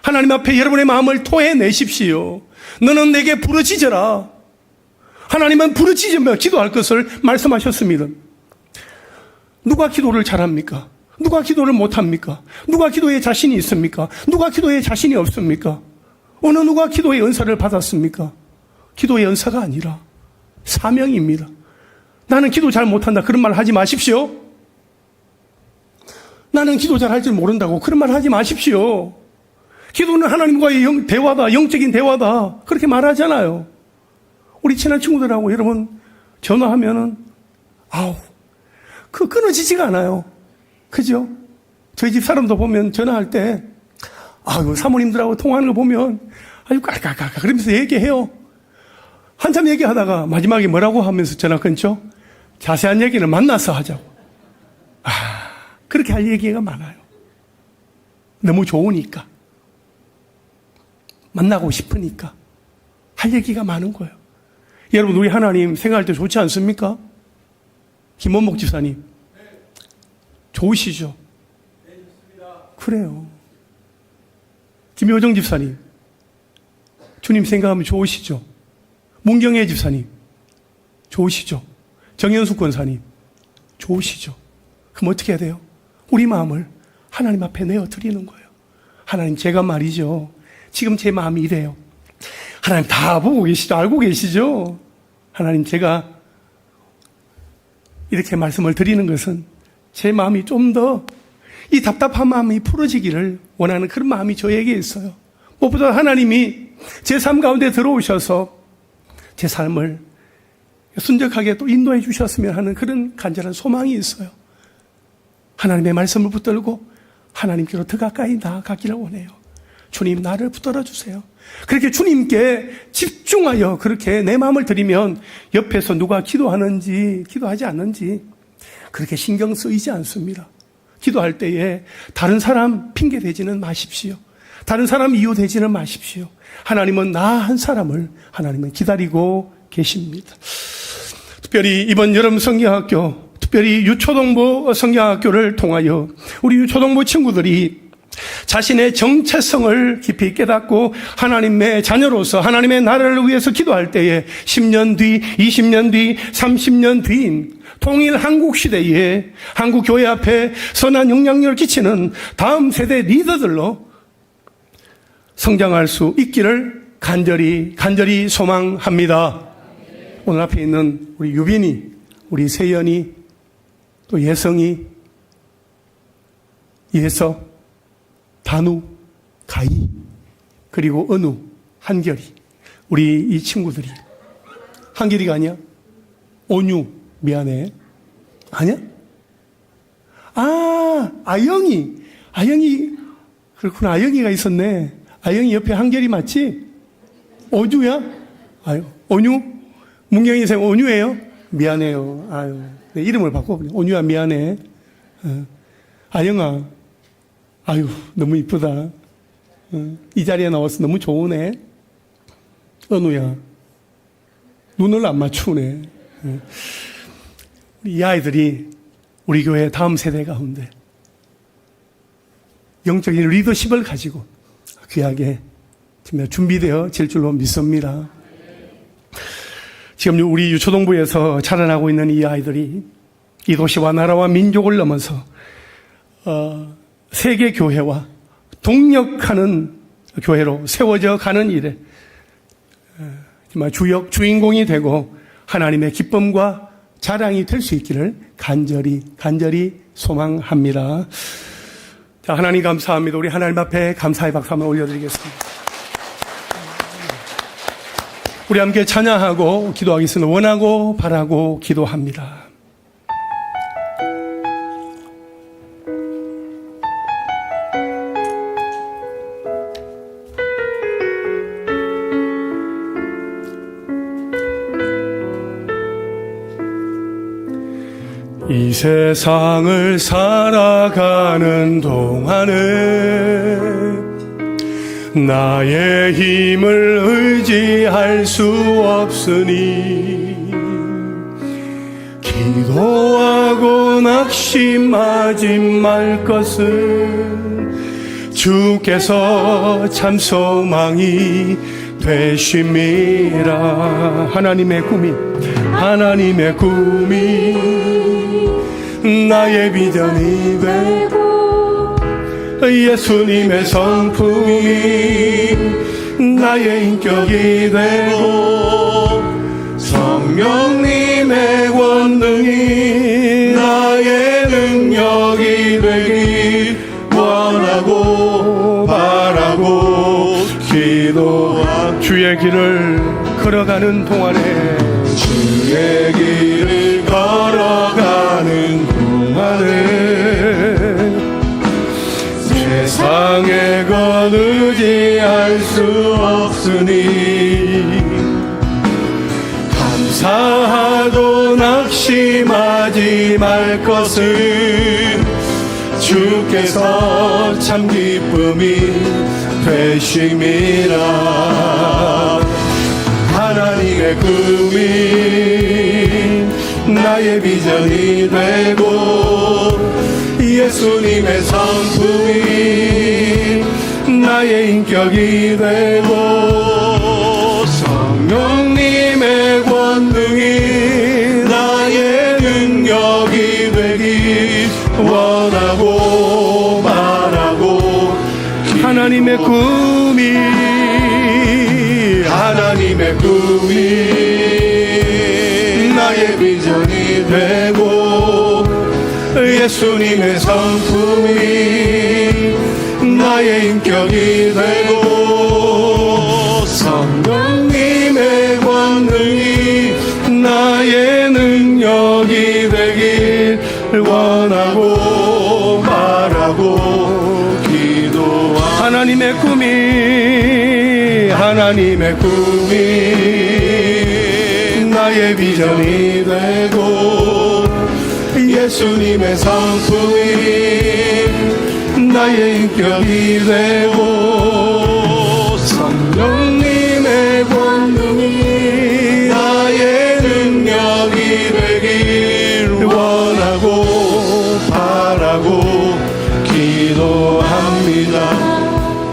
하나님 앞에 여러분의 마음을 토해내십시오. 너는 내게 부르짖어라. 하나님은 부르짖으며 기도할 것을 말씀하셨습니다. 누가 기도를 잘합니까? 누가 기도를 못합니까? 누가 기도에 자신이 있습니까? 누가 기도에 자신이 없습니까? 어느 누가 기도의 은사를 받았습니까? 기도의 은사가 아니라 사명입니다. 나는 기도 잘 못한다 그런 말 하지 마십시오. 나는 기도 잘 할 줄 모른다고 그런 말 하지 마십시오. 기도는 하나님과의 대화다, 영적인 대화다 그렇게 말하잖아요. 우리 친한 친구들하고 여러분 전화하면은 끊어지지가 않아요. 그죠? 저희 집 사람도 보면 전화할 때, 사모님들하고 통화하는 거 보면 아주 깔깔깔 그러면서 얘기해요. 한참 얘기하다가 마지막에 뭐라고 하면서 전화 끊죠? 자세한 얘기는 만나서 하자고. 그렇게 할 얘기가 많아요. 너무 좋으니까. 만나고 싶으니까. 할 얘기가 많은 거예요. 여러분, 우리 하나님 생각할 때 좋지 않습니까? 김원목 집사님. 좋으시죠? 그래요. 김효정 집사님. 주님 생각하면 좋으시죠? 문경애 집사님. 좋으시죠? 정현숙 권사님. 좋으시죠? 그럼 어떻게 해야 돼요? 우리 마음을 하나님 앞에 내어드리는 거예요. 하나님, 제가 말이죠. 지금 제 마음이 이래요. 하나님 다 보고 계시죠? 알고 계시죠? 하나님, 제가 이렇게 말씀을 드리는 것은 제 마음이 좀 더 이 답답한 마음이 풀어지기를 원하는 그런 마음이 저에게 있어요. 무엇보다 하나님이 제 삶 가운데 들어오셔서 제 삶을 순적하게 또 인도해 주셨으면 하는 그런 간절한 소망이 있어요. 하나님의 말씀을 붙들고 하나님께로 더 가까이 나아가기를 원해요. 주님, 나를 붙들어 주세요. 그렇게 주님께 집중하여 그렇게 내 마음을 드리면 옆에서 누가 기도하는지 기도하지 않는지 그렇게 신경 쓰이지 않습니다. 기도할 때에 다른 사람 핑계 대지는 마십시오. 다른 사람 이유 대지는 마십시오. 하나님은 나 한 사람을 하나님은 기다리고 계십니다. 특별히 이번 여름 성경학교, 특별히 유초동부 성경학교를 통하여 우리 유초동부 친구들이 자신의 정체성을 깊이 깨닫고 하나님의 자녀로서 하나님의 나라를 위해서 기도할 때에 10년 뒤, 20년 뒤, 30년 뒤인 통일 한국 시대에 한국 교회 앞에 선한 영향력을 끼치는 다음 세대 리더들로 성장할 수 있기를 간절히 소망합니다. 오늘 앞에 있는 우리 유빈이, 우리 세연이, 또 예성이, 예서, 단우, 가희, 그리고 은우, 한결이, 우리 이 친구들이, 한결이가 아니야? 온유, 미안해. 아니야? 아영이, 그렇구나. 아영이가 있었네. 아영이 옆에 한결이 맞지? 오주야? 온유? 문경이 선생 온유예요? 미안해요. 내 이름을 바꿔. 온유야, 미안해. 아영아, 너무 이쁘다. 이 자리에 나와서 너무 좋으네. 은우야, 눈을 안 맞추네. 이 아이들이 우리 교회 다음 세대 가운데 영적인 리더십을 가지고 귀하게 준비되어질 줄로 믿습니다. 지금 우리 유초동부에서 자라나고 있는 이 아이들이 이 도시와 나라와 민족을 넘어서 세계 교회와 동력하는 교회로 세워져 가는 일에 정말 주인공이 되고 하나님의 기쁨과 자랑이 될 수 있기를 간절히 소망합니다. 자, 하나님 감사합니다. 우리 하나님 앞에 감사의 박수 한번 올려드리겠습니다. 우리 함께 찬양하고 기도하겠습니다. 원하고 바라고 기도합니다. 이 세상을 살아가는 동안에 나의 힘을 의지할 수 없으니 기도하고 낙심하지 말 것은 주께서 참 소망이 되심이라. 하나님의 꿈이 나의 비전이 되고 예수님의 성품이 나의 인격이 되고 성령님의 권능이 나의 능력이 되길 원하고 바라고 기도한 주의 길을 걸어가는 동안에 주의 길을 걸어가는 동안에 셀 수 없으니 감사하도 낙심하지 말 것은 주께서 참 기쁨이 되심이라. 하나님의 꿈이 나의 비전이 되고 예수님의 성품이 나의 인격이 되고 성령님의 권능이 나의 능력이 되기 원하고 바라고 하나님의 꿈이 나의 비전이 되고 예수님의 성품이 나의 인격이 되고 성령님의 권능이 나의 능력이 되길 원하고 바라고 기도하. 하나님의 꿈이 나의 비전이 되고 예수님의 성품이 나의 인격이 되고 성령님의 권능이 나의 능력이 되길 원하고 바라고 기도합니다.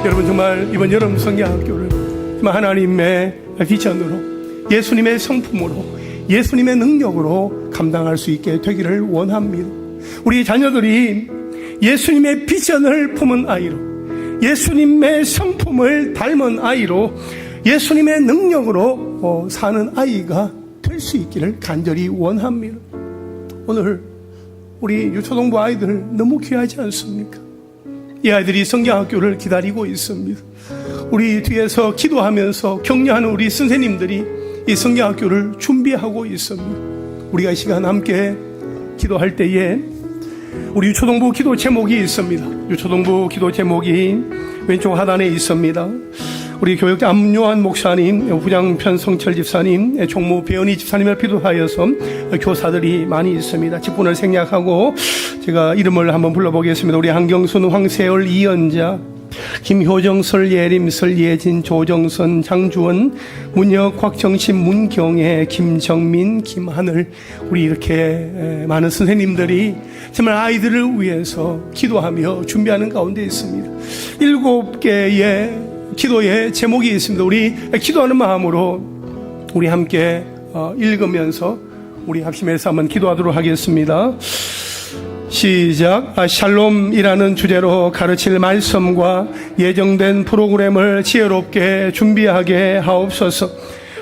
여러분 정말 이번 여름 성경학교를 정말 하나님의 비전으로 예수님의 성품으로 예수님의 능력으로 감당할 수 있게 되기를 원합니다. 우리 자녀들이 예수님의 비전을 품은 아이로 예수님의 성품을 닮은 아이로 예수님의 능력으로 사는 아이가 될 수 있기를 간절히 원합니다. 오늘 우리 유초동부 아이들 너무 귀하지 않습니까? 이 아이들이 성경학교를 기다리고 있습니다. 우리 뒤에서 기도하면서 격려하는 우리 선생님들이 이 성경학교를 준비하고 있습니다. 우리가 이 시간 함께 기도할 때에 우리 유초동부 기도 제목이 있습니다. 유초동부 기도 제목이 왼쪽 하단에 있습니다. 우리 교육자 안요한 목사님, 부장편 성철 집사님, 종무 배은희 집사님을 비롯하여서 교사들이 많이 있습니다. 직분을 생략하고 제가 이름을 한번 불러보겠습니다. 우리 한경순, 황세월, 이연자, 김효정, 설예림, 설예진, 조정선, 장주원, 문혁, 곽정신, 문경애, 김정민, 김하늘, 우리 이렇게 많은 선생님들이 정말 아이들을 위해서 기도하며 준비하는 가운데 있습니다. 7개의 기도의 제목이 있습니다. 우리 기도하는 마음으로 우리 함께 읽으면서 우리 합심해서 한번 기도하도록 하겠습니다. 시작. 샬롬이라는 주제로 가르칠 말씀과 예정된 프로그램을 지혜롭게 준비하게 하옵소서.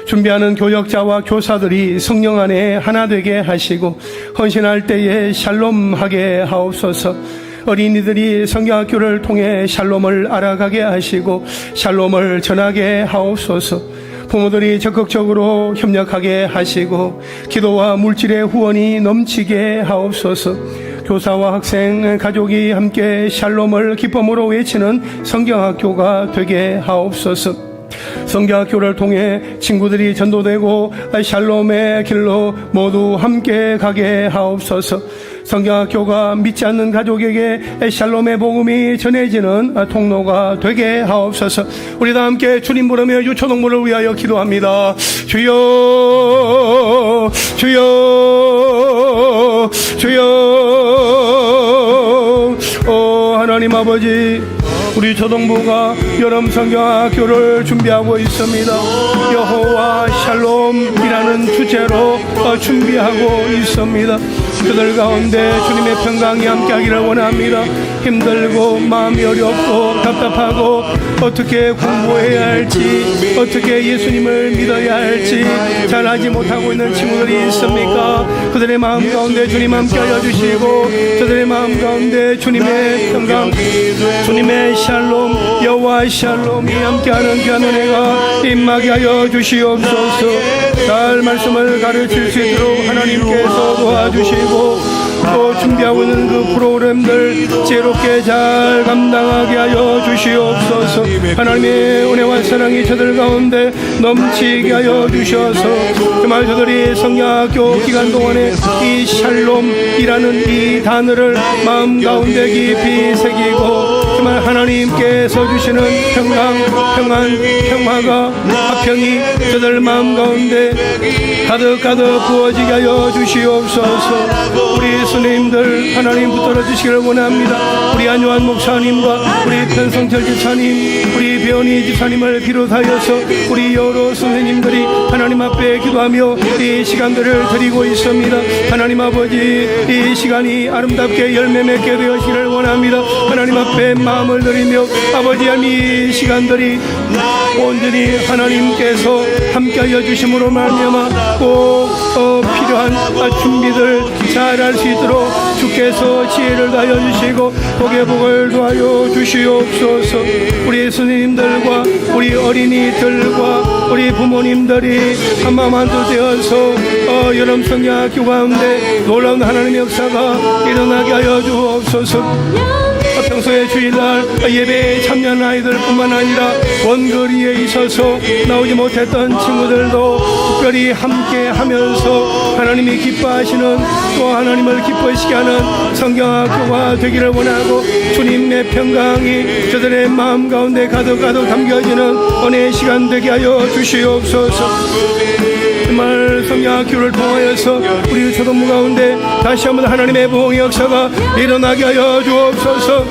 준비하는 교역자와 교사들이 성령 안에 하나 되게 하시고 헌신할 때에 샬롬하게 하옵소서. 어린이들이 성경학교를 통해 샬롬을 알아가게 하시고 샬롬을 전하게 하옵소서. 부모들이 적극적으로 협력하게 하시고 기도와 물질의 후원이 넘치게 하옵소서. 교사와 학생, 가족이 함께 샬롬을 기쁨으로 외치는 성경학교가 되게 하옵소서. 성경학교를 통해 친구들이 전도되고 샬롬의 길로 모두 함께 가게 하옵소서. 성경학교가 믿지 않는 가족에게 샬롬의 복음이 전해지는 통로가 되게 하옵소서. 우리 다 함께 주님 부르며 유초동부를 위하여 기도합니다. 주여, 주여, 주여. 하나님 아버지, 우리 초동부가 여름 성경학교를 준비하고 있습니다. 여호와 샬롬이라는 주제로 준비하고 있습니다. 그들 가운데 주님의 평강이 함께하기를 원합니다. 힘들고 마음이 어렵고 답답하고 어떻게 공부해야 할지 어떻게 예수님을 믿어야 할지 잘 알지 못하고 있는 친구들이 있습니까? 그들의 마음 가운데 주님 함께하여 주시고 저들의 마음 가운데 주님의 평강, 주님의 샬롬, 여호와 샬롬이 함께하는 귀한 은혜가 임하게 하여 주시옵소서. 잘 말씀을 가르칠 수 있도록 하나님께서 도와주시고 또 준비하고 있는 그 프로그램들 지혜롭게 잘 감당하게 하여 주시옵소서. 하나님의 은혜와 사랑이 저들 가운데 넘치게 하여 주셔서 정말 저들이 성령학교 기간 동안에 이 샬롬이라는 이 단어를 마음 가운데 깊이 새기고 정말 하나님께서 주시는 평강, 평안, 평화가 화평이 저들 마음 가운데 가득 부어지게 하여 주시옵소서. 우리 스님들 하나님 붙들어 주시기를 원합니다. 우리 안요한 목사님과 우리 편성철 집사님, 우리 배원희 집사님을 비롯하여서 우리 여러 선생님들이 하나님 앞에 기도하며 이 시간들을 드리고 있습니다. 하나님 아버지, 이 시간이 아름답게 열매 맺게 되시기를 원합니다. 하나님 앞에 마음을 드리며 아버지 이 시간들이 온전히 하나님께서 함께하여 주심으로 말미암아 꼭 필요한 준비들 잘 할 수 있도록 주께서 지혜를 다하여 주시고 복의 복을 더하여 주시옵소서. 우리 스님들과 우리 어린이들과 우리 부모님들이 한마음 한뜻 되어서 여름 성야학교 가운데 놀라운 하나님의 역사가 일어나게 하여 주옵소서. 평소에 주일날 예배에 참여하는 아이들뿐만 아니라 원거리에 있어서 나오지 못했던 친구들도 특별히 함께 하면서 하나님이 기뻐하시는 또 하나님을 기뻐하시게 하는 성경학교가 되기를 원하고 주님의 평강이 저들의 마음 가운데 가득 담겨지는 은혜의 시간 되게 하여 주시옵소서. 정말 성경학교를 통하여서 우리 초등부 가운데 다시 한번 하나님의 부흥의 역사가 일어나게 하여 주옵소서.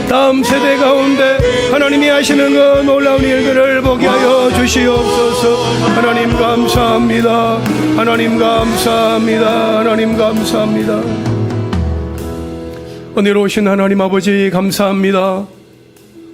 다음 세대 가운데 하나님이 하시는 그 놀라운 일들을 보게 하여 주시옵소서. 하나님 감사합니다. 하나님 감사합니다. 하나님 감사합니다. 은혜로우신 하나님 아버지 감사합니다.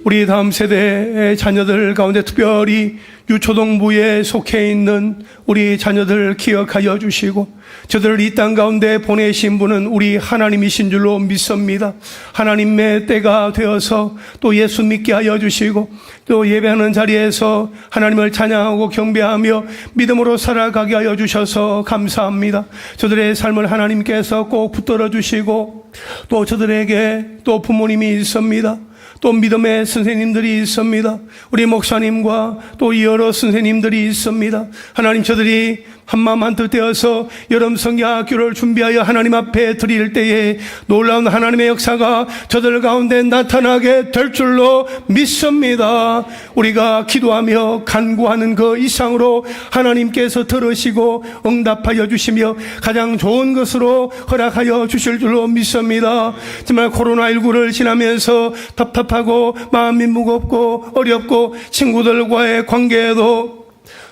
우리 다음 세대의 자녀들 가운데 특별히 유초등부에 속해 있는 우리 자녀들 기억하여 주시고 저들을 이 땅 가운데 보내신 분은 우리 하나님이신 줄로 믿습니다. 하나님의 때가 되어서 또 예수 믿게 하여 주시고 또 예배하는 자리에서 하나님을 찬양하고 경배하며 믿음으로 살아가게 하여 주셔서 감사합니다. 저들의 삶을 하나님께서 꼭 붙들어 주시고 또 저들에게 또 부모님이 있습니다. 또 믿음의 선생님들이 있습니다. 우리 목사님과 또 여러 선생님들이 있습니다. 하나님 저들이 한마음 한뜻 되어서 여름 성경학교를 준비하여 하나님 앞에 드릴 때에 놀라운 하나님의 역사가 저들 가운데 나타나게 될 줄로 믿습니다. 우리가 기도하며 간구하는 그 이상으로 하나님께서 들으시고 응답하여 주시며 가장 좋은 것으로 허락하여 주실 줄로 믿습니다. 정말 코로나19를 지나면서 답답하고 마음이 무겁고 어렵고 친구들과의 관계도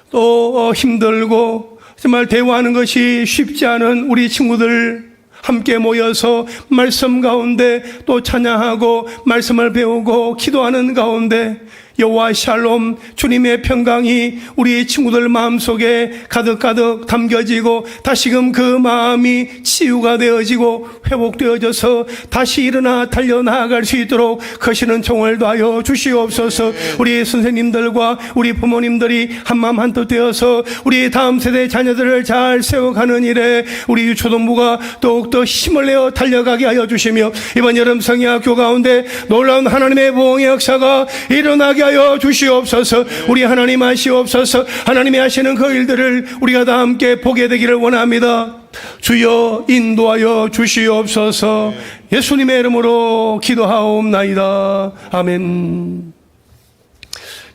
또 힘들고 정말 대화하는 것이 쉽지 않은 우리 친구들 함께 모여서 말씀 가운데 또 찬양하고 말씀을 배우고 기도하는 가운데 여호와 샬롬 주님의 평강이 우리 친구들 마음속에 가득 담겨지고 다시금 그 마음이 치유가 되어지고 회복되어져서 다시 일어나 달려나갈 수 있도록 크시는 종을 다하여 주시옵소서. 우리 선생님들과 우리 부모님들이 한마음 한뜻 되어서 우리 다음 세대 자녀들을 잘 세워가는 일에 우리 유초등부가 더욱더 힘을 내어 달려가게 하여 주시며 이번 여름 성야학교 가운데 놀라운 하나님의 부흥의 역사가 일어나게 하여 주시옵소서. 우리 하나님 하시옵소서. 하나님이 하시는 그 일들을 우리가 다 함께 보게 되기를 원합니다. 주여 인도하여 주시옵소서. 예수님의 이름으로 기도하옵나이다. 아멘.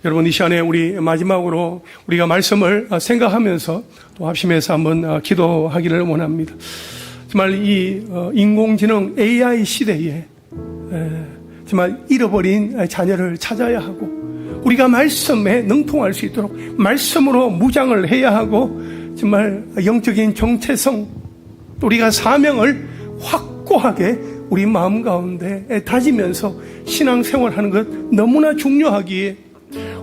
여러분 이 시간에 우리 마지막으로 우리가 말씀을 생각하면서 또 합심해서 한번 기도하기를 원합니다. 정말 이 인공지능 AI 시대에 정말 잃어버린 자녀를 찾아야 하고 우리가 말씀에 능통할 수 있도록 말씀으로 무장을 해야 하고 정말 영적인 정체성 우리가 사명을 확고하게 우리 마음 가운데 다지면서 신앙생활하는 것 너무나 중요하기에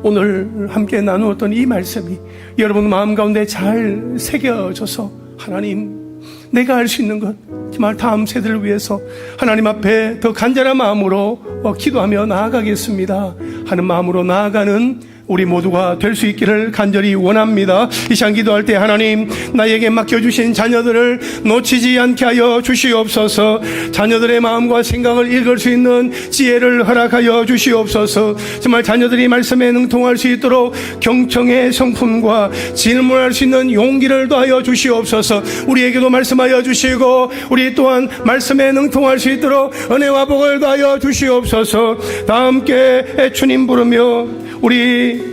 오늘 함께 나누었던 이 말씀이 여러분 마음 가운데 잘 새겨져서 하나님 내가 할 수 있는 것 정말 다음 세대를 위해서 하나님 앞에 더 간절한 마음으로 기도하며 나아가겠습니다 하는 마음으로 나아가는 우리 모두가 될 수 있기를 간절히 원합니다. 이 시간 기도할 때 하나님, 나에게 맡겨주신 자녀들을 놓치지 않게 하여 주시옵소서. 자녀들의 마음과 생각을 읽을 수 있는 지혜를 허락하여 주시옵소서. 정말 자녀들이 말씀에 능통할 수 있도록 경청의 성품과 질문할 수 있는 용기를 더하여 주시옵소서. 우리에게도 말씀하여 주시고 우리 또한 말씀에 능통할 수 있도록 은혜와 복을 더하여 주시옵소서. 다 함께 주님 부르며 우리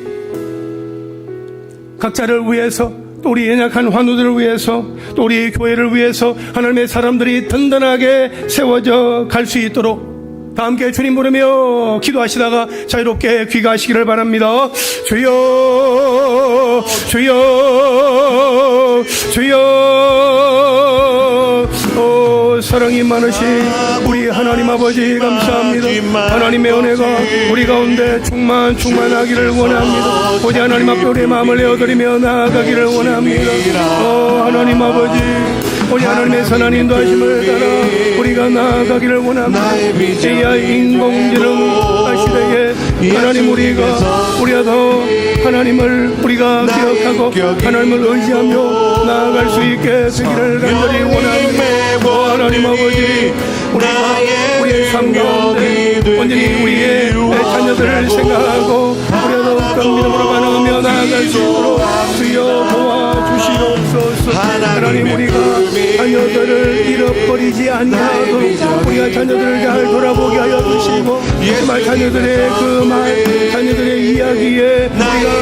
각자를 위해서, 또 우리 연약한 환우들을 위해서, 또 우리 교회를 위해서 하나님의 사람들이 든든하게 세워져 갈 수 있도록 다 함께 주님 부르며 기도하시다가 자유롭게 귀가하시기를 바랍니다. 주여, 주여, 주여. 사랑이 많으신 우리 하나님 아버지 감사합니다. 하나님의 은혜가 우리 가운데 충만하기를 원합니다. 오직 하나님 앞에 우리의 마음을 내어드리며 나아가기를 원합니다. 하나님 아버지, 우리 하나님의 선한 인도하심을 따라 우리가 나아가기를 원합니다. AI 인공지능 시대에 하나님 우리가 더 하나님을 우리가 기억하고 하나님을 의지하며 나아갈 수 있게 되기를 간절히 원합니다. 하나님 아버지, 우리의 삶 가운데 온전히 우리의 자녀들을 생각하고 우리가 더욱더 믿음으로 반응하며 나아갈 수 있도록 주여 도와주시옵소서. 하나님, 우리가 자녀들을 잃어버리지 아니하도록 우리가 자녀들을 잘 돌아보게 하여 주시고, 정말 자녀들의 그 말, 자녀들의 이야기에 우리가